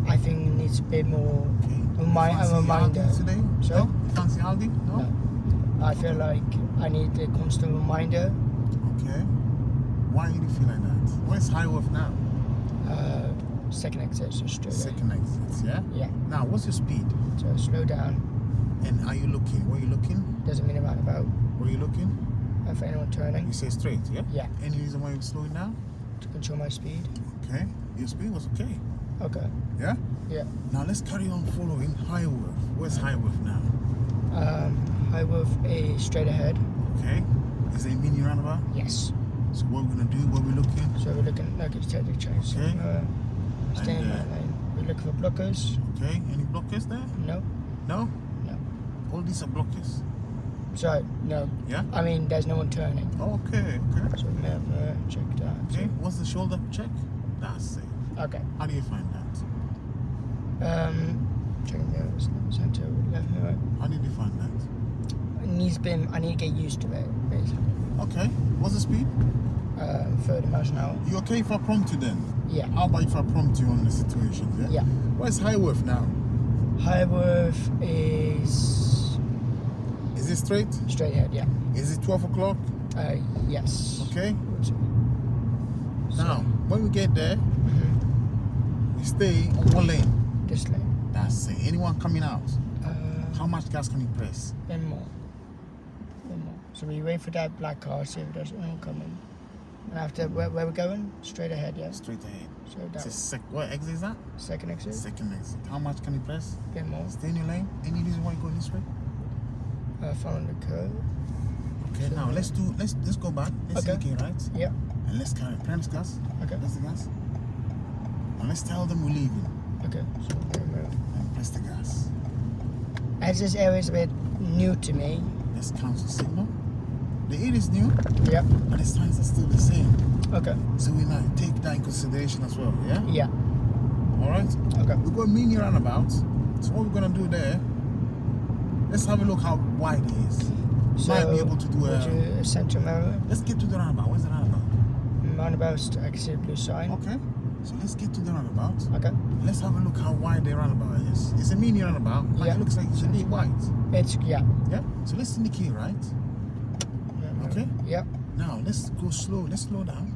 Speaker 2: I think it needs a bit more
Speaker 1: Okay.
Speaker 2: a
Speaker 1: Fancy
Speaker 2: reminder.
Speaker 1: Aldi today?
Speaker 2: Sorry?
Speaker 1: No? You fancy Aldi? No?
Speaker 2: No. I feel like I need a constant reminder.
Speaker 1: Okay. Why do you feel like that? Where's Highworth now?
Speaker 2: Second exit, so straight up.
Speaker 1: Second exit, yeah?
Speaker 2: Yeah.
Speaker 1: Now, what's your speed?
Speaker 2: So slow down.
Speaker 1: And are you looking? Where are you looking?
Speaker 2: Doesn't mean a roundabout.
Speaker 1: Where are you looking?
Speaker 2: For anyone turning.
Speaker 1: You say straight, yeah?
Speaker 2: Yeah.
Speaker 1: Any reason why you're slowing down?
Speaker 2: To control my speed.
Speaker 1: Okay. Your speed was okay.
Speaker 2: Okay.
Speaker 1: Yeah?
Speaker 2: Yeah.
Speaker 1: Now let's carry on following Highworth. Where's Highworth now?
Speaker 2: Highworth is straight ahead.
Speaker 1: Okay. Is there a mini roundabout?
Speaker 2: Yes.
Speaker 1: So what we're gonna do, where we're looking?
Speaker 2: So we're looking like it's technically changed.
Speaker 1: Okay.
Speaker 2: Stay in
Speaker 1: And,
Speaker 2: that lane. We're looking for blockers.
Speaker 1: Okay. Any blockers there?
Speaker 2: No.
Speaker 1: No?
Speaker 2: No.
Speaker 1: All these are blockers.
Speaker 2: So no.
Speaker 1: Yeah?
Speaker 2: I mean, there's no one turning.
Speaker 1: Okay, okay.
Speaker 2: So mirror, check that.
Speaker 1: Okay. What's the shoulder check? That's it.
Speaker 2: Okay.
Speaker 1: How do you find that?
Speaker 2: Checking mirrors, center, left mirror.
Speaker 1: How did you find that?
Speaker 2: I need to get used to it, basically.
Speaker 1: Okay. What's the speed?
Speaker 2: 30 miles an hour.
Speaker 1: You okay if I prompt you then?
Speaker 2: Yeah.
Speaker 1: How about if I prompt you on the situation? Yeah.
Speaker 2: Yeah.
Speaker 1: Where's Highworth now?
Speaker 2: Highworth is
Speaker 1: Is it straight?
Speaker 2: straight ahead, yeah.
Speaker 1: Is it 12 o'clock?
Speaker 2: Yes.
Speaker 1: Okay.
Speaker 2: So-
Speaker 1: Now, when we get there,
Speaker 2: Mhm.
Speaker 1: we stay on one lane.
Speaker 2: This lane.
Speaker 1: That's it. Anyone coming out? How
Speaker 2: Uh,
Speaker 1: much gas can you press?
Speaker 2: Then more. Then more. So we wait for that black car, see if there's anyone coming. And after, where we're going? Straight ahead, yeah.
Speaker 1: Straight ahead.
Speaker 2: So
Speaker 1: It's
Speaker 2: that
Speaker 1: a what exit is that?
Speaker 2: second exit,
Speaker 1: Second exit. How much can you press?
Speaker 2: then more.
Speaker 1: Stay in your lane. Any reason why you go this way?
Speaker 2: Following the curve.
Speaker 1: Okay.
Speaker 2: So-
Speaker 1: Now let's go back. Let's
Speaker 2: Okay.
Speaker 1: indicate right,
Speaker 2: Yeah.
Speaker 1: and let's carry press gas.
Speaker 2: Okay.
Speaker 1: Press the gas. And let's tell them we're leaving
Speaker 2: Okay. So mirror.
Speaker 1: and press the gas.
Speaker 2: As this area is a bit new to me.
Speaker 1: Let's cancel signal. The air is new,
Speaker 2: Yeah.
Speaker 1: but the signs are still the same.
Speaker 2: Okay.
Speaker 1: So we now take that in consideration as well. Yeah.
Speaker 2: Yeah.
Speaker 1: All right.
Speaker 2: Okay.
Speaker 1: We've got a mini roundabout. So what we're gonna do there? Let's have a look how wide it is.
Speaker 2: So
Speaker 1: Might be able to do
Speaker 2: would you center mirror?
Speaker 1: Let's get to the roundabout. Where's the roundabout?
Speaker 2: Roundabout, I can see a blue sign.
Speaker 1: Okay. So let's get to the roundabout.
Speaker 2: Okay.
Speaker 1: Let's have a look how wide the roundabout is. It's a mini roundabout. Like
Speaker 2: Yeah.
Speaker 1: it looks like it's a bit wide.
Speaker 2: It's yeah.
Speaker 1: Yeah. So let's indicate right. Okay.
Speaker 2: Yeah.
Speaker 1: Now let's go slow. Let's slow down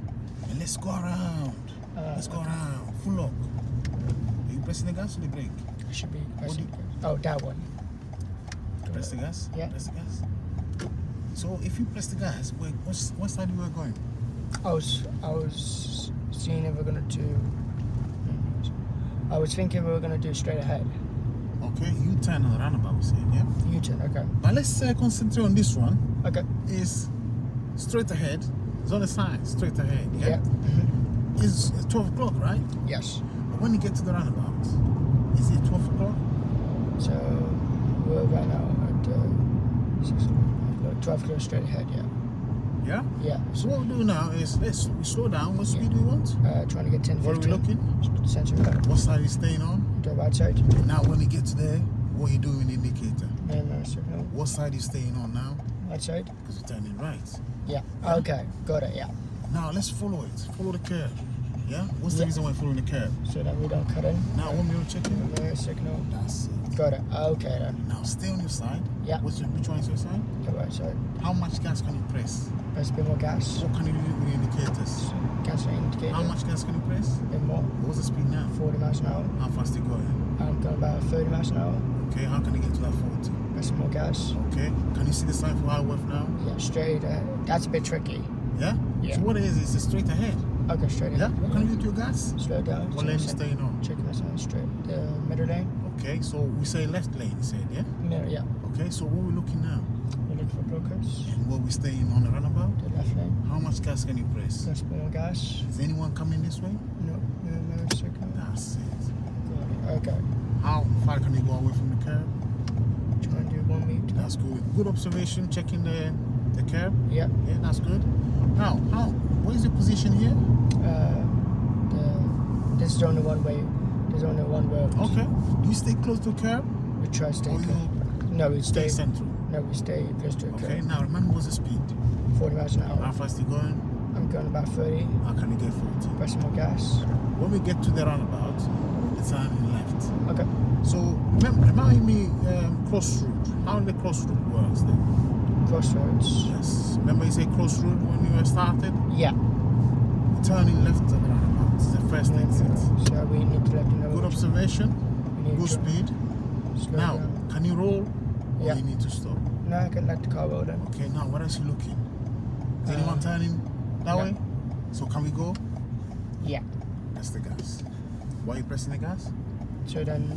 Speaker 1: and let's go around. Let's go around. Full lock. Are you pressing the gas or the brake?
Speaker 2: I should be
Speaker 1: What
Speaker 2: pressing.
Speaker 1: do
Speaker 2: Oh, that one.
Speaker 1: Press the gas.
Speaker 2: Yeah.
Speaker 1: Press the gas. So if you press the gas, what side you were going?
Speaker 2: I was seeing if we're gonna do. I was thinking we were gonna do straight ahead.
Speaker 1: Okay. You turn on the roundabout. We saying yeah.
Speaker 2: U-turn. Okay.
Speaker 1: But let's concentrate on this one.
Speaker 2: Okay.
Speaker 1: Is straight ahead. It's on the sign. Straight ahead. Yeah.
Speaker 2: Yeah. Mhm.
Speaker 1: It's 12 o'clock, right?
Speaker 2: Yes.
Speaker 1: But when you get to the roundabout, is it 12 o'clock?
Speaker 2: So we're right now at 6 o'clock. 12 kilo straight ahead. Yeah.
Speaker 1: Yeah.
Speaker 2: Yeah.
Speaker 1: So what we do now is we slow down. What speed do we want?
Speaker 2: Trying to get 10, 15.
Speaker 1: Where are we looking?
Speaker 2: Center left.
Speaker 1: What side are you staying on?
Speaker 2: The right side.
Speaker 1: And now when we get to there, what are you doing with the indicator?
Speaker 2: No signal.
Speaker 1: What side are you staying on now?
Speaker 2: Right side?
Speaker 1: Because you're turning right.
Speaker 2: Yeah.
Speaker 1: Yeah.
Speaker 2: Okay, got it, yeah.
Speaker 1: Now let's follow it. Follow the curb. Yeah? What's the
Speaker 2: Yeah.
Speaker 1: reason why following the curb?
Speaker 2: So that we don't cut in.
Speaker 1: Now, one mirror checking.
Speaker 2: No signal.
Speaker 1: That's it.
Speaker 2: Got it. Okay then.
Speaker 1: Now, stay on your side.
Speaker 2: Yeah.
Speaker 1: Which one is your side?
Speaker 2: The right side.
Speaker 1: How much gas can you press?
Speaker 2: Press a bit more gas.
Speaker 1: What can you do with the indicators?
Speaker 2: Gas indicator.
Speaker 1: How much gas can you press?
Speaker 2: A bit more.
Speaker 1: What's the speed now?
Speaker 2: 40 miles an hour.
Speaker 1: How fast are you going?
Speaker 2: I'm going about 30 miles an hour.
Speaker 1: Okay, how can you get to that 40?
Speaker 2: Press some more gas.
Speaker 1: Okay, can you see the sign for highway now?
Speaker 2: Yeah, straight ahead. That's a bit tricky.
Speaker 1: Yeah?
Speaker 2: Yeah.
Speaker 1: So what it is it's straight ahead.
Speaker 2: Okay, straight
Speaker 1: Yeah?
Speaker 2: ahead.
Speaker 1: What can you do to your gas?
Speaker 2: Slow down.
Speaker 1: What lane are you staying on?
Speaker 2: Checking my sign straight. The middle lane.
Speaker 1: Okay, so we say left lane, you said, yeah?
Speaker 2: Middle, yeah.
Speaker 1: Okay, so what we're looking now?
Speaker 2: We look for blockers.
Speaker 1: And what we're staying on the runabout?
Speaker 2: The left lane.
Speaker 1: How much gas can you press?
Speaker 2: Press a bit more gas.
Speaker 1: Is anyone coming this way?
Speaker 2: No signal.
Speaker 1: That's it.
Speaker 2: Got it. Okay.
Speaker 1: How far can you go away from the curb?
Speaker 2: Try and do 1 meter.
Speaker 1: That's good. Good observation, checking the curb.
Speaker 2: Yeah.
Speaker 1: Yeah, that's good. Now, what is your position here?
Speaker 2: This is only one way. There's only one road.
Speaker 1: Okay. Do you stay close to the curb?
Speaker 2: We try to stay.
Speaker 1: Or you
Speaker 2: No, we
Speaker 1: stay
Speaker 2: stay.
Speaker 1: central?
Speaker 2: No, we stay close to the
Speaker 1: Okay,
Speaker 2: curb.
Speaker 1: now remember what's the speed?
Speaker 2: 40 miles an
Speaker 1: How
Speaker 2: hour.
Speaker 1: fast you going?
Speaker 2: I'm going about 30.
Speaker 1: How can you get 40?
Speaker 2: Press more gas.
Speaker 1: When we get to the roundabout, the turn left.
Speaker 2: Okay.
Speaker 1: So, remind me, crossroad. How the crossroad works then?
Speaker 2: Crossroads.
Speaker 1: Yes. Remember you say crossroad when you were started?
Speaker 2: Yeah.
Speaker 1: Turning left at the roundabout is the first exit.
Speaker 2: So we need to let you know.
Speaker 1: Good observation,
Speaker 2: We need
Speaker 1: good
Speaker 2: to
Speaker 1: speed.
Speaker 2: slow
Speaker 1: Now,
Speaker 2: down.
Speaker 1: can you roll or
Speaker 2: Yeah.
Speaker 1: you need to stop?
Speaker 2: No, I can let the car roll then.
Speaker 1: Okay, now what else you looking? Is anyone turning that
Speaker 2: no.
Speaker 1: way? So can we go?
Speaker 2: Yeah.
Speaker 1: That's the gas. Why are you pressing the gas?
Speaker 2: So then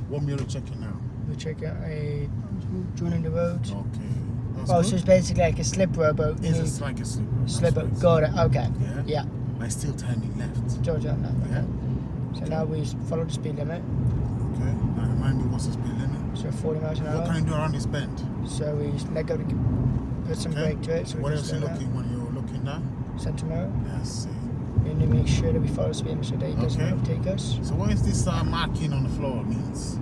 Speaker 1: What mirror checking now?
Speaker 2: we check out a joining the road.
Speaker 1: Okay. That's
Speaker 2: Oh,
Speaker 1: good.
Speaker 2: so it's basically like a slip road, but we
Speaker 1: It's
Speaker 2: need
Speaker 1: just like a slipper. that's
Speaker 2: slip
Speaker 1: right.
Speaker 2: road. Got it. Okay.
Speaker 1: Yeah?
Speaker 2: Yeah.
Speaker 1: But it's still turning left.
Speaker 2: Georgia, no.
Speaker 1: Yeah?
Speaker 2: Okay. So now we follow the speed limit.
Speaker 1: Okay. Now remind me what's the speed limit?
Speaker 2: So 40 miles an
Speaker 1: What
Speaker 2: hour.
Speaker 1: can you do around this bend?
Speaker 2: So we let go to put some
Speaker 1: Okay.
Speaker 2: brake to it. So
Speaker 1: What
Speaker 2: we
Speaker 1: else
Speaker 2: can
Speaker 1: are you
Speaker 2: slow down.
Speaker 1: looking when you're looking now?
Speaker 2: Center mirror.
Speaker 1: That's it.
Speaker 2: We need to make sure that we follow the speed limit so that it doesn't
Speaker 1: Okay.
Speaker 2: overtake us.
Speaker 1: So what is this marking on the floor means?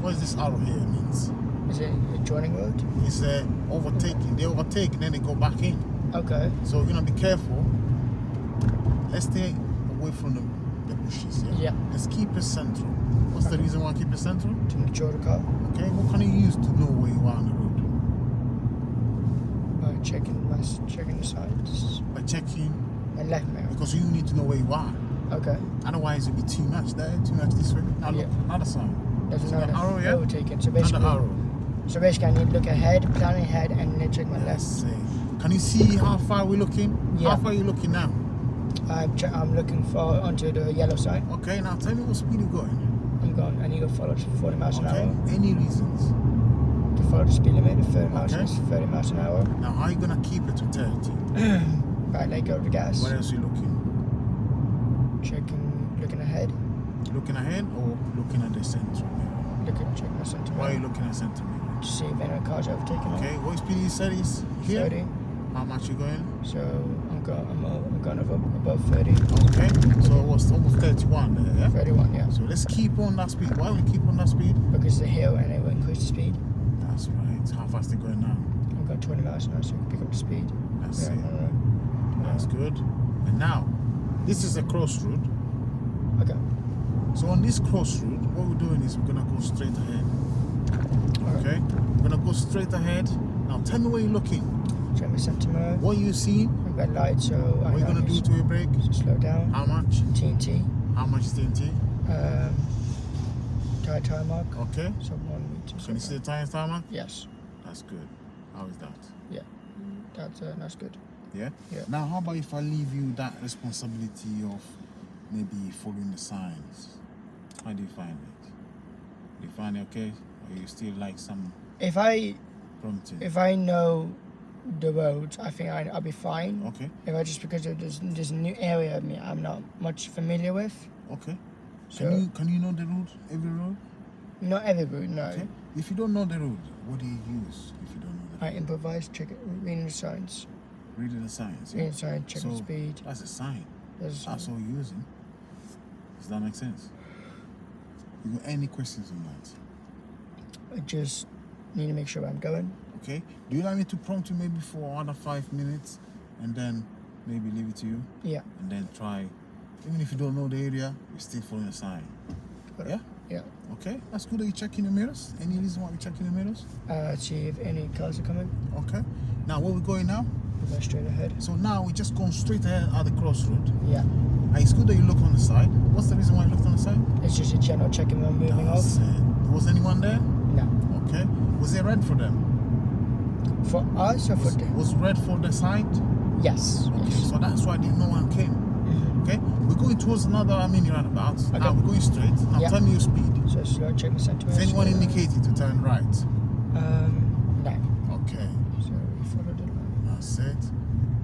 Speaker 1: What is this arrow here means?
Speaker 2: Is it a joining road?
Speaker 1: It's overtaking. They overtake and then they go back in.
Speaker 2: Okay.
Speaker 1: So you're gonna be careful. Let's stay away from the bushes. Yeah.
Speaker 2: Yeah.
Speaker 1: Let's keep it central. What's the
Speaker 2: Okay.
Speaker 1: reason why I keep it central?
Speaker 2: To mature the car
Speaker 1: Okay. What can you use to know where you are on the road?
Speaker 2: by checking the signs.
Speaker 1: By checking,
Speaker 2: And left mirror.
Speaker 1: because you need to know where you are.
Speaker 2: Okay.
Speaker 1: Otherwise, it'll be too much there, too much this way. Now look,
Speaker 2: Yeah.
Speaker 1: another sign.
Speaker 2: There's
Speaker 1: So
Speaker 2: another
Speaker 1: the arrow, yeah?
Speaker 2: overtaking. So
Speaker 1: Another
Speaker 2: basically,
Speaker 1: arrow.
Speaker 2: I need to look ahead, plan ahead, and then check my
Speaker 1: Let's
Speaker 2: left.
Speaker 1: see. Can you see how far we're looking?
Speaker 2: Yeah.
Speaker 1: How far are you looking now?
Speaker 2: I'm looking for onto the yellow sign.
Speaker 1: Okay, now tell me what speed you're going.
Speaker 2: I'm going. I need to follow 40 miles an
Speaker 1: Okay.
Speaker 2: hour.
Speaker 1: Any reasons?
Speaker 2: To follow the speed limit, 30 miles,
Speaker 1: Okay.
Speaker 2: 30 miles an hour.
Speaker 1: Now, how are you gonna keep it to 30?
Speaker 2: Right, let go of the gas.
Speaker 1: What else are you looking?
Speaker 2: Looking ahead.
Speaker 1: Looking ahead or looking at the center mirror?
Speaker 2: Check my center
Speaker 1: Why are you
Speaker 2: mirror
Speaker 1: looking at center mirror?
Speaker 2: to see if any cars are overtaking
Speaker 1: Okay, what speed you said is here?
Speaker 2: 30.
Speaker 1: How much you going?
Speaker 2: So I'm going above 30.
Speaker 1: Okay, so it was almost 31 there, yeah?
Speaker 2: 31, yeah.
Speaker 1: So let's keep on that speed. Why we keep on that speed?
Speaker 2: Because it's a hill and it will increase the speed.
Speaker 1: That's right. How fast are you going now?
Speaker 2: I'm going 20 miles an hour so I can pick up the speed.
Speaker 1: That's
Speaker 2: Yeah,
Speaker 1: it. That's good. And now, this is a crossroad.
Speaker 2: Okay.
Speaker 1: So on this crossroad, what we're doing is we're gonna go straight ahead.
Speaker 2: Alright.
Speaker 1: Okay? We're gonna go straight ahead. Now tell me where you're looking.
Speaker 2: Check my center mirror.
Speaker 1: What you see?
Speaker 2: Red light, so
Speaker 1: What are you gonna do to your brake?
Speaker 2: So slow down.
Speaker 1: How much?
Speaker 2: TNT.
Speaker 1: How much is TNT?
Speaker 2: Tire mark.
Speaker 1: Okay.
Speaker 2: So 1 meter.
Speaker 1: Can you see the tire timer?
Speaker 2: Yes.
Speaker 1: That's good. How is that?
Speaker 2: That's good.
Speaker 1: Yeah?
Speaker 2: Yeah.
Speaker 1: Now how about if I leave you that responsibility of maybe following the signs? How do you find it? Do you find it okay? Or you still like some
Speaker 2: If I
Speaker 1: prompting?
Speaker 2: know the roads, I think I'll be fine.
Speaker 1: Okay.
Speaker 2: If I just because there's a new area I'm not much familiar with.
Speaker 1: Okay.
Speaker 2: So
Speaker 1: Can you know the road, every road?
Speaker 2: not every route, no.
Speaker 1: Okay. If you don't know the road, what do you use if you don't know the
Speaker 2: I
Speaker 1: road?
Speaker 2: improvise, reading the signs.
Speaker 1: Reading the signs. Yeah?
Speaker 2: Reading the signs, checking the
Speaker 1: So,
Speaker 2: speed.
Speaker 1: That's a sign.
Speaker 2: There's
Speaker 1: That's all you're using. Does that make sense? You got any questions on that?
Speaker 2: I just need to make sure where I'm going.
Speaker 1: Okay. Do you like me to prompt you maybe for another 5 minutes and then maybe leave it to you?
Speaker 2: Yeah.
Speaker 1: And then try, even if you don't know the area, you're still following the sign.
Speaker 2: Got it.
Speaker 1: Yeah?
Speaker 2: Yeah.
Speaker 1: Okay. That's good that you're checking the mirrors. Any reason why we're checking the mirrors?
Speaker 2: See if any cars are coming.
Speaker 1: Okay. Now, where we going now?
Speaker 2: We're going straight ahead.
Speaker 1: So now we're just going straight ahead at the crossroad.
Speaker 2: Yeah.
Speaker 1: And it's good that you look on the side. What's the reason why you looked on the side?
Speaker 2: It's just a general checking when moving off.
Speaker 1: That's it. Was anyone there?
Speaker 2: No.
Speaker 1: Okay. Was it red for them?
Speaker 2: For us or for them?
Speaker 1: Was red for the side?
Speaker 2: Yes.
Speaker 1: Okay,
Speaker 2: Yes.
Speaker 1: so that's why no one came.
Speaker 2: Mhm.
Speaker 1: Okay, we're going towards another mini roundabout.
Speaker 2: Okay.
Speaker 1: Now we're going straight. Now
Speaker 2: Yeah.
Speaker 1: tell me your speed.
Speaker 2: So slow, check the centimeters.
Speaker 1: Is anyone indicated to turn right?
Speaker 2: No.
Speaker 1: Okay,
Speaker 2: So we follow the line.
Speaker 1: that's it.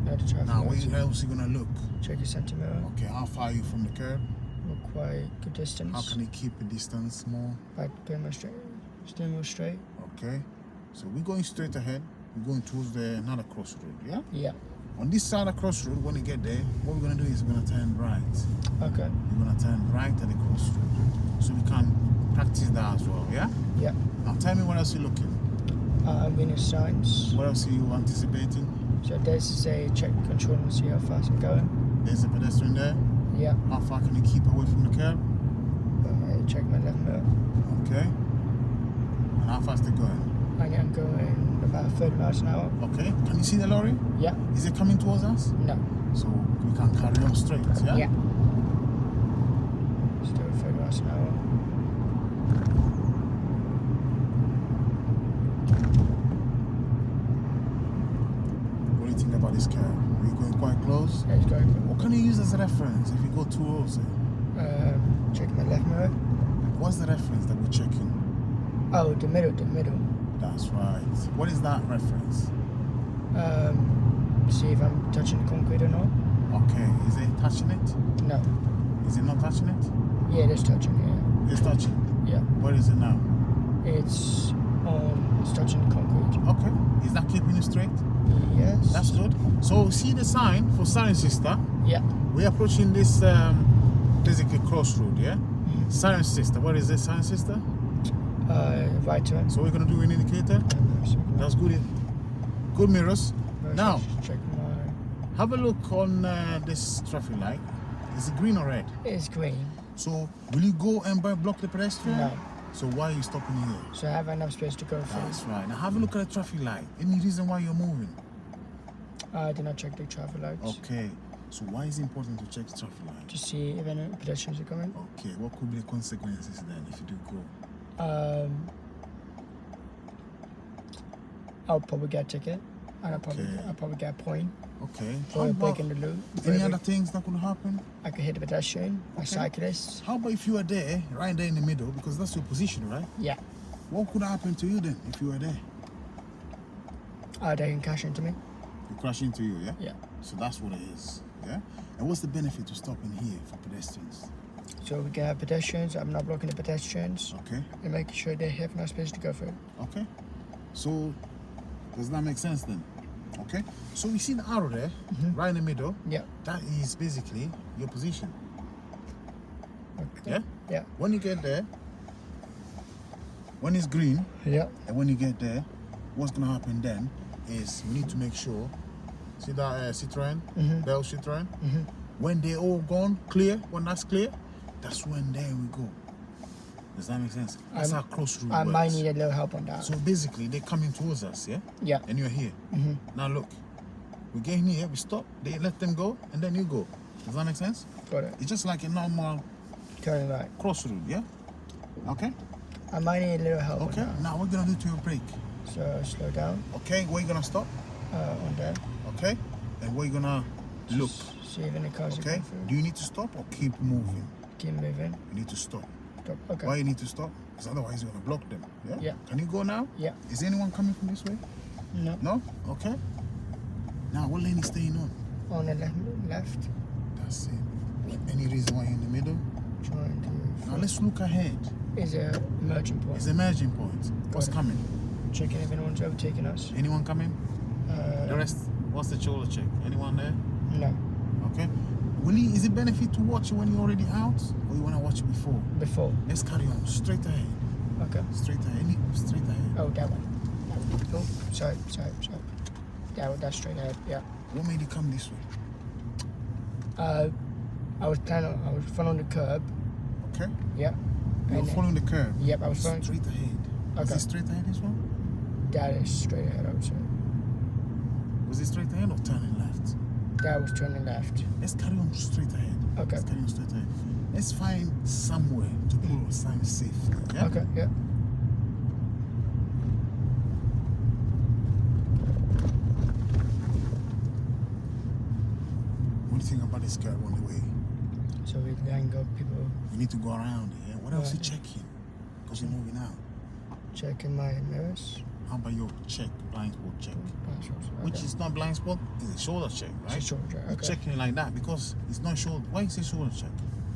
Speaker 2: No, the traffic
Speaker 1: Now where
Speaker 2: lights.
Speaker 1: else are you gonna look?
Speaker 2: Check the centimeter.
Speaker 1: Okay, how far are you from the curb?
Speaker 2: We're quite good distance.
Speaker 1: How can you keep a distance more?
Speaker 2: Right, pretty much straight. Stay more straight.
Speaker 1: Okay, so we're going straight ahead. We're going towards another crossroad. Yeah.
Speaker 2: Yeah.
Speaker 1: On this side of the crossroad, when you get there, what we're gonna do is we're gonna turn right.
Speaker 2: Okay.
Speaker 1: We're gonna turn right at the crossroad, so we can practice that as well. Yeah.
Speaker 2: Yeah.
Speaker 1: Now tell me what else you're looking.
Speaker 2: Winner signs.
Speaker 1: What else are you anticipating?
Speaker 2: So this is a check control and see how fast I'm going.
Speaker 1: There's a pedestrian there.
Speaker 2: Yeah.
Speaker 1: How far can you keep away from the curb?
Speaker 2: Check my left mirror.
Speaker 1: Okay. And how fast they're going?
Speaker 2: I am going about 30 miles an hour.
Speaker 1: Okay. Can you see the lorry?
Speaker 2: Yeah.
Speaker 1: Is it coming towards us?
Speaker 2: No.
Speaker 1: So we can carry on straight, yeah?
Speaker 2: Yeah. Still 30 miles an hour.
Speaker 1: What do you think about this car? Are you going quite close?
Speaker 2: Let's go.
Speaker 1: What can you use as a reference if you go towards it?
Speaker 2: Check my left mirror.
Speaker 1: What's the reference that we're checking?
Speaker 2: Oh, the middle, the middle.
Speaker 1: That's right. What is that reference?
Speaker 2: See if I'm touching the concrete or not.
Speaker 1: Okay. Is it touching it?
Speaker 2: No.
Speaker 1: Is it not touching it?
Speaker 2: Yeah, it is touching, yeah.
Speaker 1: It's touching.
Speaker 2: Yeah.
Speaker 1: Where is it now?
Speaker 2: It's touching the concrete.
Speaker 1: Okay. Is that keeping it straight?
Speaker 2: Yes.
Speaker 1: That's good. So see the sign for Siren Sister.
Speaker 2: Yeah.
Speaker 1: We're approaching this basically crossroad, yeah? Siren Sister. What is it, Siren Sister?
Speaker 2: Right turn.
Speaker 1: So we're gonna do an indicator. That's good. Good mirrors. Now
Speaker 2: Check my...
Speaker 1: have a look on this traffic light. Is it green or red?
Speaker 2: It's green.
Speaker 1: So will you go and block the pedestrian?
Speaker 2: No.
Speaker 1: So why are you stopping here?
Speaker 2: So I have enough space to go through.
Speaker 1: That's right. Now have a look at the traffic light. Any reason why you're moving?
Speaker 2: I did not check the traffic lights
Speaker 1: Okay. So why is it important to check the traffic light?
Speaker 2: to see if any pedestrians are coming.
Speaker 1: Okay. What could be the consequences then if you do go?
Speaker 2: I'll probably get a ticket, and I'll
Speaker 1: Okay.
Speaker 2: probably get a point
Speaker 1: Okay.
Speaker 2: for breaking the loop.
Speaker 1: Any other things that could happen?
Speaker 2: I could hit a pedestrian, a
Speaker 1: Okay.
Speaker 2: cyclist.
Speaker 1: How about if you were there, right there in the middle, because that's your position, right?
Speaker 2: Yeah.
Speaker 1: What could happen to you then if you were there?
Speaker 2: They can cash into me.
Speaker 1: They crash into you, yeah?
Speaker 2: Yeah.
Speaker 1: So that's what it is, yeah? And what's the benefit to stopping here for pedestrians?
Speaker 2: So we can have pedestrians. I'm not blocking the pedestrians
Speaker 1: Okay,
Speaker 2: and making sure they have enough space to go through.
Speaker 1: okay. So does that make sense then? Okay. So we see the arrow there, right in the middle.
Speaker 2: Yeah.
Speaker 1: That is basically your position.
Speaker 2: Okay.
Speaker 1: Yeah?
Speaker 2: Yeah.
Speaker 1: When you get there, when it's green,
Speaker 2: Yeah.
Speaker 1: and when you get there, what's gonna happen then is we need to make sure. See that Citroen, Bell Citroen. When they're all gone, clear. When that's clear, that's when there we go. Does that make sense? That's how crossroad
Speaker 2: I
Speaker 1: works.
Speaker 2: might need a little help on that.
Speaker 1: So basically, they're coming towards us, yeah?
Speaker 2: Yeah.
Speaker 1: And you're here. Now look, we get in here, we stop, they let them go, and then you go. Does that make sense?
Speaker 2: Got it.
Speaker 1: It's just like a normal
Speaker 2: Turning right.
Speaker 1: crossroad, yeah? Okay?
Speaker 2: I might need a little help
Speaker 1: Okay.
Speaker 2: on
Speaker 1: Now we're gonna do to your brake.
Speaker 2: that. So slow down
Speaker 1: Okay, where you gonna stop?
Speaker 2: on there.
Speaker 1: Okay? And where you gonna look?
Speaker 2: See if any cars are
Speaker 1: Okay?
Speaker 2: coming through.
Speaker 1: Do you need to stop or keep moving?
Speaker 2: Keep moving.
Speaker 1: You need to stop.
Speaker 2: Stop. Okay.
Speaker 1: Why you need to stop? Because otherwise you're gonna block them. Yeah?
Speaker 2: Yeah.
Speaker 1: Can you go now?
Speaker 2: Yeah.
Speaker 1: Is anyone coming from this way?
Speaker 2: No.
Speaker 1: No? Okay. Now what lane is staying on?
Speaker 2: On the left.
Speaker 1: That's it. Any reason why you're in the middle?
Speaker 2: Trying to.
Speaker 1: Now let's look ahead.
Speaker 2: Is a emerging point.
Speaker 1: It's a merging point. What's
Speaker 2: Got it.
Speaker 1: coming?
Speaker 2: Checking if anyone's overtaking us.
Speaker 1: Anyone coming? The
Speaker 2: Uh,
Speaker 1: rest, what's the shoulder check? Anyone there?
Speaker 2: no.
Speaker 1: Okay. Is it benefit to watch it when you're already out, or you want to watch it before?
Speaker 2: Before.
Speaker 1: Let's carry on straight ahead.
Speaker 2: Okay.
Speaker 1: Straight ahead. Straight ahead.
Speaker 2: Oh, that one. Oh, sorry. That's straight ahead. Yeah.
Speaker 1: What made you come this way?
Speaker 2: I was following the curb.
Speaker 1: Okay.
Speaker 2: Yeah.
Speaker 1: You were
Speaker 2: And then-
Speaker 1: following the curb.
Speaker 2: Yep, I was following.
Speaker 1: Straight ahead. Was
Speaker 2: Okay.
Speaker 1: it straight ahead this one?
Speaker 2: That is straight ahead. I would say.
Speaker 1: Was it straight ahead or turning left?
Speaker 2: That was turning left.
Speaker 1: Let's carry on straight ahead.
Speaker 2: Okay.
Speaker 1: Let's carry on straight ahead. Let's find somewhere to put our sign safely. Yeah?
Speaker 2: Okay. Yeah.
Speaker 1: What do you think about this curb on the way?
Speaker 2: So we can go. People
Speaker 1: You need to go around here. What else you
Speaker 2: Right.
Speaker 1: checking? Because you're moving out.
Speaker 2: checking my mirrors.
Speaker 1: How about your check, blind spot check?
Speaker 2: Okay.
Speaker 1: Which is not blind spot, it's a shoulder check,
Speaker 2: It's a
Speaker 1: right?
Speaker 2: shoulder.
Speaker 1: You're
Speaker 2: Okay.
Speaker 1: checking it like that because it's not shoulder. Why is it shoulder check?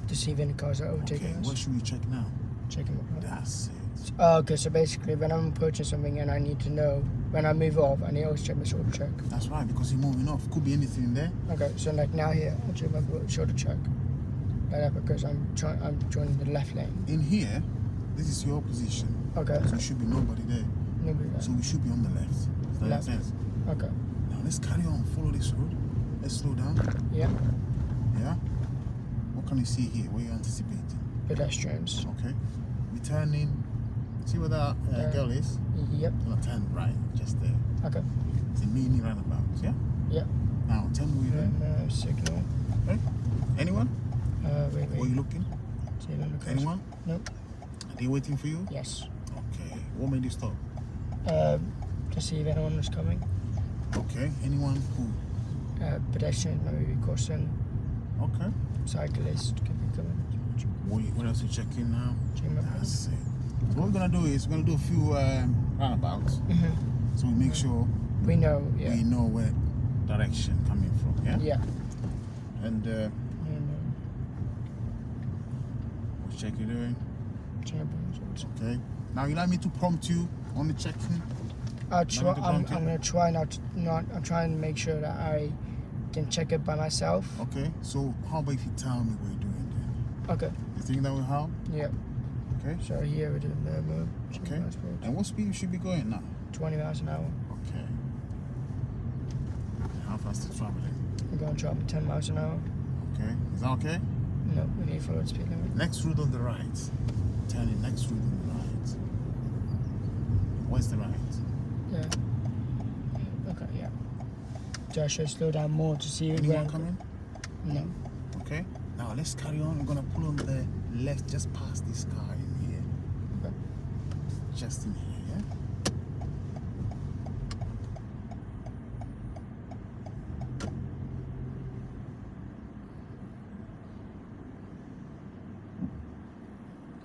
Speaker 2: To see if any cars are overtaking
Speaker 1: Okay,
Speaker 2: us.
Speaker 1: what should we check now?
Speaker 2: Checking my car.
Speaker 1: That's it.
Speaker 2: Okay, so basically, when I'm approaching something and I need to know when I move off, I need to always check my shoulder check.
Speaker 1: That's right, because you're moving off. Could be anything in there.
Speaker 2: Okay, so like now here, I check my shoulder check. Like that because I'm joining the left lane.
Speaker 1: In here, this is your position.
Speaker 2: Okay.
Speaker 1: So there should be nobody there.
Speaker 2: Nobody there.
Speaker 1: So we should be on the left. Does that make
Speaker 2: Left.
Speaker 1: sense?
Speaker 2: Okay.
Speaker 1: Now let's carry on. Follow this road. Let's slow down.
Speaker 2: Yeah.
Speaker 1: Yeah? What can you see here? What are you anticipating?
Speaker 2: Pedestrians.
Speaker 1: Okay. We're turning. See where that girl is?
Speaker 2: Yep.
Speaker 1: Gonna turn right, just there.
Speaker 2: Okay.
Speaker 1: It's a mini roundabout, yeah?
Speaker 2: Yeah.
Speaker 1: Now tell me where you're doing.
Speaker 2: Signal.
Speaker 1: Okay? Anyone?
Speaker 2: Wait.
Speaker 1: Where you looking?
Speaker 2: Signal across.
Speaker 1: Anyone?
Speaker 2: Nope.
Speaker 1: Are they waiting for you?
Speaker 2: Yes.
Speaker 1: Okay. What made you stop?
Speaker 2: To see if anyone was coming.
Speaker 1: Okay. Anyone who?
Speaker 2: Pedestrian, maybe crossing.
Speaker 1: Okay.
Speaker 2: Cyclist could be coming.
Speaker 1: What else you checking now?
Speaker 2: Checking my
Speaker 1: That's it. So what we're gonna do is we're gonna do a few roundabouts, so we make sure
Speaker 2: We know. Yeah.
Speaker 1: we know where direction coming from. Yeah.
Speaker 2: Yeah.
Speaker 1: And
Speaker 2: And,
Speaker 1: what check you doing?
Speaker 2: check my results.
Speaker 1: Okay. Now you like me to prompt you on the checking?
Speaker 2: I'll try.
Speaker 1: to
Speaker 2: I'm
Speaker 1: prompt you?
Speaker 2: gonna try not. I'm trying to make sure that I can check it by myself.
Speaker 1: Okay. So how about if you tell me what you're doing then?
Speaker 2: Okay.
Speaker 1: You think that will help?
Speaker 2: Yeah.
Speaker 1: Okay.
Speaker 2: So here we do the move.
Speaker 1: Okay. And what speed you should be going now?
Speaker 2: 20 miles an hour.
Speaker 1: Okay. How fast are you traveling?
Speaker 2: I'm going to drop 10 miles an hour.
Speaker 1: Okay. Is that okay?
Speaker 2: No, we need to follow the speed limit.
Speaker 1: Next route on the right. Turning next route on the right. Where's the right?
Speaker 2: Yeah. Okay. Yeah. So I should slow down more to see
Speaker 1: Anyone
Speaker 2: where.
Speaker 1: coming?
Speaker 2: No.
Speaker 1: Okay. Now let's carry on. We're gonna pull on the left, just past this car in here.
Speaker 2: Okay.
Speaker 1: Just in here, yeah?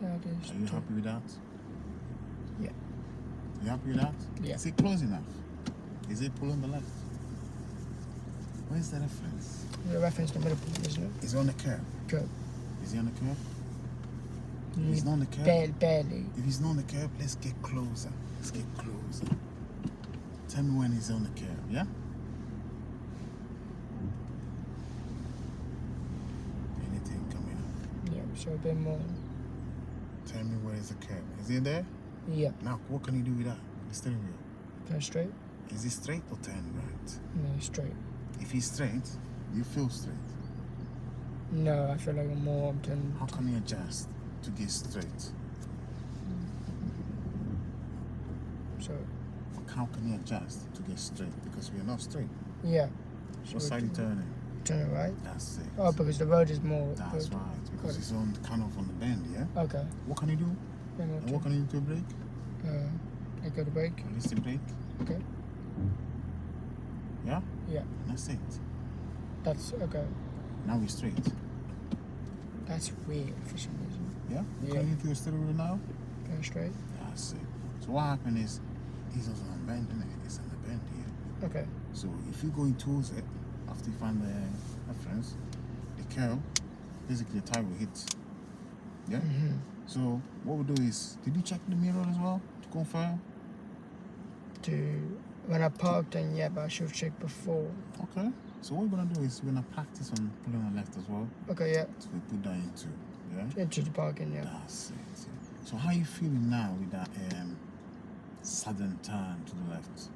Speaker 2: That is.
Speaker 1: Are you happy with that?
Speaker 2: Yeah.
Speaker 1: You happy with that?
Speaker 2: Yeah.
Speaker 1: Is it close enough? Is it pull on the left? Where's the reference?
Speaker 2: The reference to middle point, isn't it?
Speaker 1: Is it on the curb?
Speaker 2: Curb.
Speaker 1: Is he on the curb? If he's not on the curb,
Speaker 2: Barely.
Speaker 1: if he's not on the curb, let's get closer. Let's get closer. Tell me when he's on the curb, yeah? Anything coming up?
Speaker 2: Yeah. So a bit more.
Speaker 1: Tell me where is the curb. Is it there?
Speaker 2: Yeah.
Speaker 1: Now, what can you do with that? The steering wheel.
Speaker 2: Turn straight.
Speaker 1: Is it straight or turn right?
Speaker 2: No, straight.
Speaker 1: If he's straight, you feel straight.
Speaker 2: No, I feel like I'm more turning.
Speaker 1: How can you adjust to get straight?
Speaker 2: So
Speaker 1: How can you adjust to get straight? Because we are not straight.
Speaker 2: yeah.
Speaker 1: What side you turning?
Speaker 2: Turn it right.
Speaker 1: That's it.
Speaker 2: Oh, because the road is more.
Speaker 1: That's
Speaker 2: road.
Speaker 1: right. Because it's on kind of on the bend, yeah?
Speaker 2: Okay.
Speaker 1: What can you do?
Speaker 2: Then
Speaker 1: And what can you do to brake?
Speaker 2: I go to brake.
Speaker 1: Release the brake.
Speaker 2: Okay.
Speaker 1: Yeah?
Speaker 2: Yeah.
Speaker 1: That's it.
Speaker 2: That's okay.
Speaker 1: Now we're straight.
Speaker 2: That's weird for some reason.
Speaker 1: Yeah? What
Speaker 2: Yeah.
Speaker 1: can you do to your steering wheel now?
Speaker 2: Going straight.
Speaker 1: That's it. So what happened is, this is on the bend, isn't it? It's on the bend here.
Speaker 2: Okay.
Speaker 1: So if you're going towards it, after you find the reference, the curb, basically the tire will hit. Yeah? So what we do is, did you check the mirror as well to confirm?
Speaker 2: When I parked, then yeah, but I should have checked before.
Speaker 1: Okay. So what we're gonna do is we're gonna practice on pulling on left as well.
Speaker 2: Okay. Yeah.
Speaker 1: So we put that into, yeah?
Speaker 2: Into the parking. Yeah.
Speaker 1: That's it. Yeah. So how are you feeling now with that sudden turn to the left?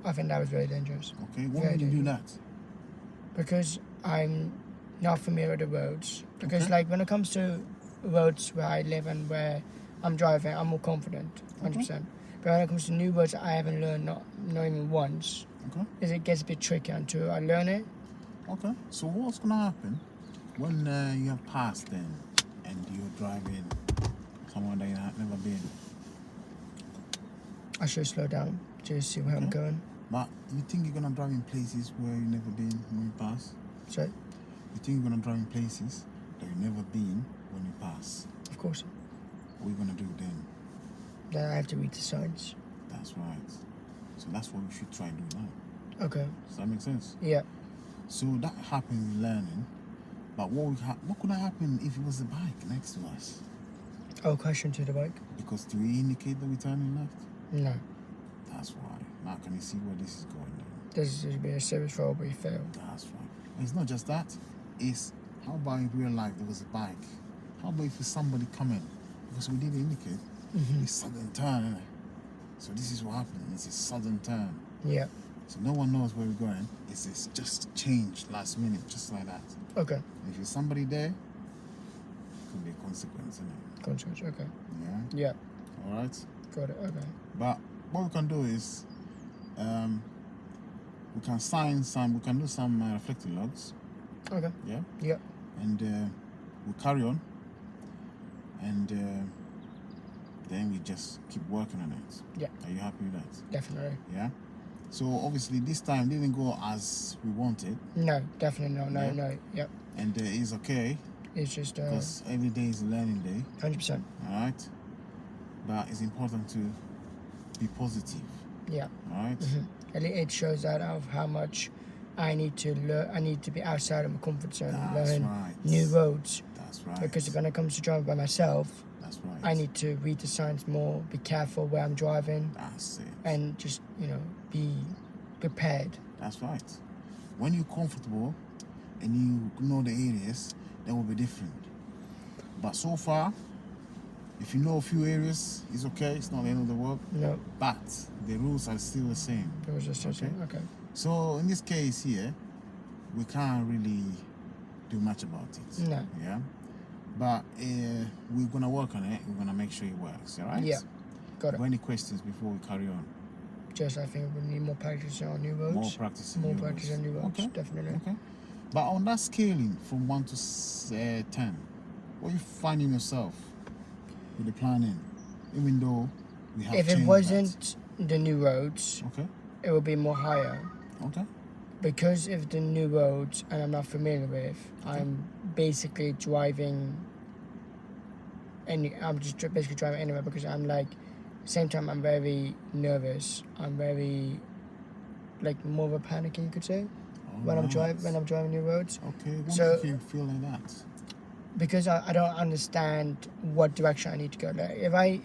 Speaker 2: I think that was very dangerous.
Speaker 1: Okay, what
Speaker 2: Very
Speaker 1: made you do
Speaker 2: dangerous.
Speaker 1: that?
Speaker 2: Because I'm not familiar with the roads. Because
Speaker 1: Okay.
Speaker 2: like when it comes to roads where I live and where I'm driving, I'm more confident, 100%. But when it comes to new roads I haven't learned, not even once,
Speaker 1: Okay.
Speaker 2: is it gets a bit tricky until I learn it.
Speaker 1: Okay. So what's gonna happen when you have passed then and you're driving somewhere that you have never been?
Speaker 2: I should slow down to see where I'm
Speaker 1: Okay.
Speaker 2: going.
Speaker 1: But you think you're gonna drive in places where you've never been when you pass?
Speaker 2: So,
Speaker 1: You think you're gonna drive in places that you've never been when you pass?
Speaker 2: of course,
Speaker 1: What are you gonna do then?
Speaker 2: then I have to read the signs.
Speaker 1: That's right. So that's what we should try and do now.
Speaker 2: Okay.
Speaker 1: Does that make sense?
Speaker 2: Yeah.
Speaker 1: So that happened with learning. But what could have happened if it was a bike next to us?
Speaker 2: Oh, question to the bike?
Speaker 1: Because do we indicate that we're turning left?
Speaker 2: No.
Speaker 1: That's why. Now can you see where this is going then?
Speaker 2: This is be a serious fail, but you failed.
Speaker 1: That's right. And it's not just that. It's how about in real life there was a bike? How about if it's somebody coming? Because we didn't indicate.
Speaker 2: Mm-hmm.
Speaker 1: It's sudden turn, isn't it? So this is what happened. It's a sudden turn.
Speaker 2: Yeah.
Speaker 1: So no one knows where we're going. It's just changed last minute, just like that.
Speaker 2: Okay.
Speaker 1: And if there's somebody there, it could be a consequence, isn't it?
Speaker 2: Consequence. Okay.
Speaker 1: Yeah.
Speaker 2: Yeah.
Speaker 1: All right.
Speaker 2: Got it. Okay.
Speaker 1: But what we can do is, we can we can do some reflecting logs.
Speaker 2: Okay.
Speaker 1: Yeah.
Speaker 2: Yeah.
Speaker 1: And we'll carry on. And then we just keep working on it.
Speaker 2: Yeah.
Speaker 1: Are you happy with that?
Speaker 2: Definitely.
Speaker 1: Yeah. So obviously this time didn't go as we wanted,
Speaker 2: No. Definitely no. No.
Speaker 1: Yeah.
Speaker 2: No. Yep.
Speaker 1: and it's okay
Speaker 2: It's just
Speaker 1: because every day is a learning day.
Speaker 2: 100%.
Speaker 1: All right. But it's important to be positive.
Speaker 2: Yeah.
Speaker 1: All right.
Speaker 2: Mm-hmm. It shows that of how much I need to learn. I need to be outside of my comfort zone, and
Speaker 1: That's
Speaker 2: learn
Speaker 1: right.
Speaker 2: new roads.
Speaker 1: That's right.
Speaker 2: Because when it comes to driving by myself,
Speaker 1: That's right.
Speaker 2: I need to read the signs more, be careful where I'm driving,
Speaker 1: That's it.
Speaker 2: and just be prepared.
Speaker 1: That's right. When you're comfortable and you know the areas, that will be different. But so far, if you know a few areas, it's okay. It's not the end of the world.
Speaker 2: No,
Speaker 1: But the rules are still the same.
Speaker 2: it was just okay.
Speaker 1: So in this case here, we can't really do much about it.
Speaker 2: No.
Speaker 1: Yeah. But we're gonna work on it. We're gonna make sure it works. All right.
Speaker 2: Yeah. Got it.
Speaker 1: Got any questions before we carry on?
Speaker 2: Just I think we need more practice on new roads.
Speaker 1: More practice.
Speaker 2: More practice on new roads.
Speaker 1: Okay.
Speaker 2: Definitely.
Speaker 1: Okay. But on that scaling from 1 to 10, what are you finding yourself with the planning? Even though we have
Speaker 2: If it
Speaker 1: changed
Speaker 2: wasn't the new roads,
Speaker 1: that. Okay.
Speaker 2: it would be more higher.
Speaker 1: Okay.
Speaker 2: Because if the new roads and I'm not familiar with,
Speaker 1: Okay.
Speaker 2: I'm basically driving. I'm just basically driving anywhere because I'm like, same time I'm very nervous. I'm very, like more of a panic, you could say, when I'm driving new roads.
Speaker 1: Okay. What
Speaker 2: So-
Speaker 1: make you feel like that?
Speaker 2: Because I don't understand what direction I need to go. Like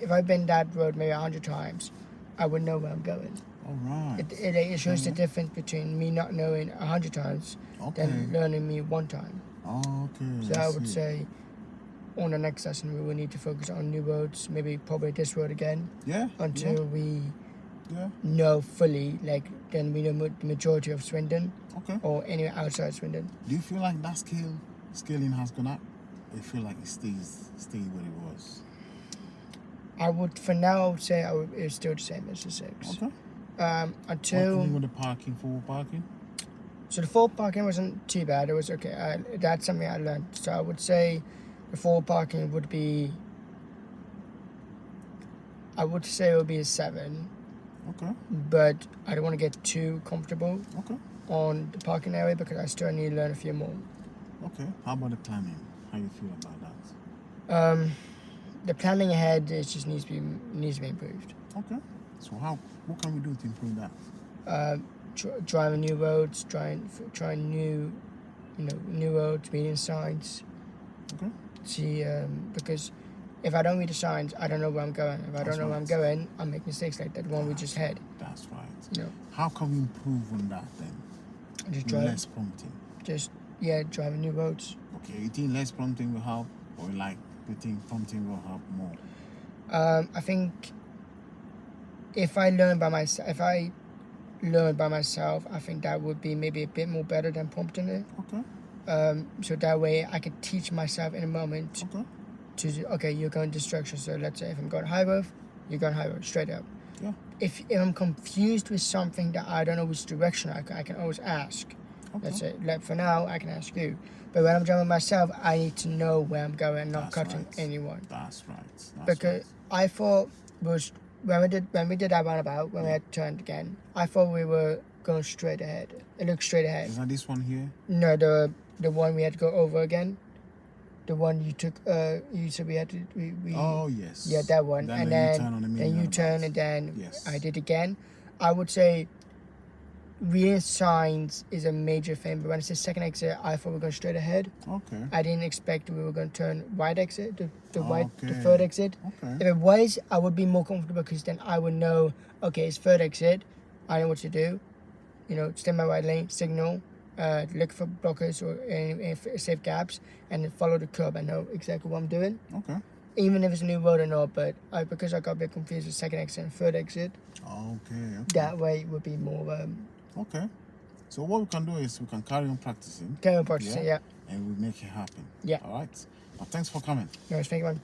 Speaker 2: if I've been that road maybe 100 times, I would know where I'm going.
Speaker 1: All right.
Speaker 2: It shows the
Speaker 1: Mhm.
Speaker 2: difference between me not knowing 100 times
Speaker 1: Okay.
Speaker 2: than learning me one time.
Speaker 1: Oh, okay.
Speaker 2: So I would
Speaker 1: see.
Speaker 2: say on the next lesson we will need to focus on new roads, maybe probably this road again,
Speaker 1: Yeah.
Speaker 2: until we
Speaker 1: Yeah.
Speaker 2: know fully, like then we know the majority of Swindon
Speaker 1: Okay.
Speaker 2: or anywhere outside Swindon.
Speaker 1: Do you feel like that scaling has gone up? Or you feel like it stays where it was?
Speaker 2: I would, for now, I would say it's still the same as the 6.
Speaker 1: Okay.
Speaker 2: Until
Speaker 1: What can you with the parking, forward parking?
Speaker 2: So the forward parking wasn't too bad. It was okay. That's something I learned. So I would say the forward parking would be. I would say it would be a 7,
Speaker 1: Okay.
Speaker 2: but I don't want to get too comfortable
Speaker 1: Okay.
Speaker 2: on the parking area because I still need to learn a few more.
Speaker 1: Okay. How about the planning? How you feel about that?
Speaker 2: The planning ahead just needs to be improved.
Speaker 1: Okay. So what can we do to improve that?
Speaker 2: Driving new roads, trying new, new roads, reading signs.
Speaker 1: Okay.
Speaker 2: See, because if I don't read the signs, I don't know where I'm going. If I
Speaker 1: That's
Speaker 2: don't know where I'm
Speaker 1: right.
Speaker 2: going, I make mistakes like that one we just had.
Speaker 1: That's right.
Speaker 2: You know,
Speaker 1: How can we improve on that then?
Speaker 2: and just
Speaker 1: With
Speaker 2: drive,
Speaker 1: less prompting.
Speaker 2: driving new roads.
Speaker 1: Okay. You think less prompting will help, or like you think prompting will help more?
Speaker 2: I think if I learn by myself, I think that would be maybe a bit more better than prompting it.
Speaker 1: Okay.
Speaker 2: So that way I can teach myself in a moment
Speaker 1: Okay.
Speaker 2: okay, you're going this direction. So let's say if I'm going high road, you're going high road straight up.
Speaker 1: Yeah.
Speaker 2: If I'm confused with something that I don't know which direction, I can always ask.
Speaker 1: Okay.
Speaker 2: Let's say, like for now, I can ask you. But when I'm driving myself, I need to know where I'm going and not
Speaker 1: That's
Speaker 2: cutting
Speaker 1: right.
Speaker 2: anyone.
Speaker 1: That's right. That's
Speaker 2: Because
Speaker 1: right.
Speaker 2: I thought was when we did that roundabout, when we had turned again, I thought we were going straight ahead. It looked straight ahead.
Speaker 1: Is that this one here?
Speaker 2: No, the one we had to go over again. The one you took, you said we had to. We
Speaker 1: Oh yes.
Speaker 2: Yeah, that one.
Speaker 1: Then
Speaker 2: And
Speaker 1: the
Speaker 2: then
Speaker 1: U-turn on the main
Speaker 2: then you turn,
Speaker 1: roundabout.
Speaker 2: and then
Speaker 1: Yes.
Speaker 2: I did again. I would say reading signs is a major thing. But when it's the second exit, I thought we were going straight ahead.
Speaker 1: Okay.
Speaker 2: I didn't expect we were going to turn right exit, the
Speaker 1: Okay.
Speaker 2: third exit.
Speaker 1: Okay.
Speaker 2: If it was, I would be more comfortable because then I would know, okay, it's third exit. I know what to do. You know, stay in my right lane, signal, look for blockers or any safe gaps, and then follow the curb. I know exactly what I'm doing.
Speaker 1: Okay.
Speaker 2: Even if it's a new road or not, but because I got a bit confused with second exit and third exit,
Speaker 1: Okay.
Speaker 2: that way it would be more
Speaker 1: Okay. So what we can do is we can carry on practicing.
Speaker 2: carry on practicing. Yeah.
Speaker 1: And we make it happen.
Speaker 2: Yeah.
Speaker 1: All right. But thanks for coming.
Speaker 2: No, thank you, man.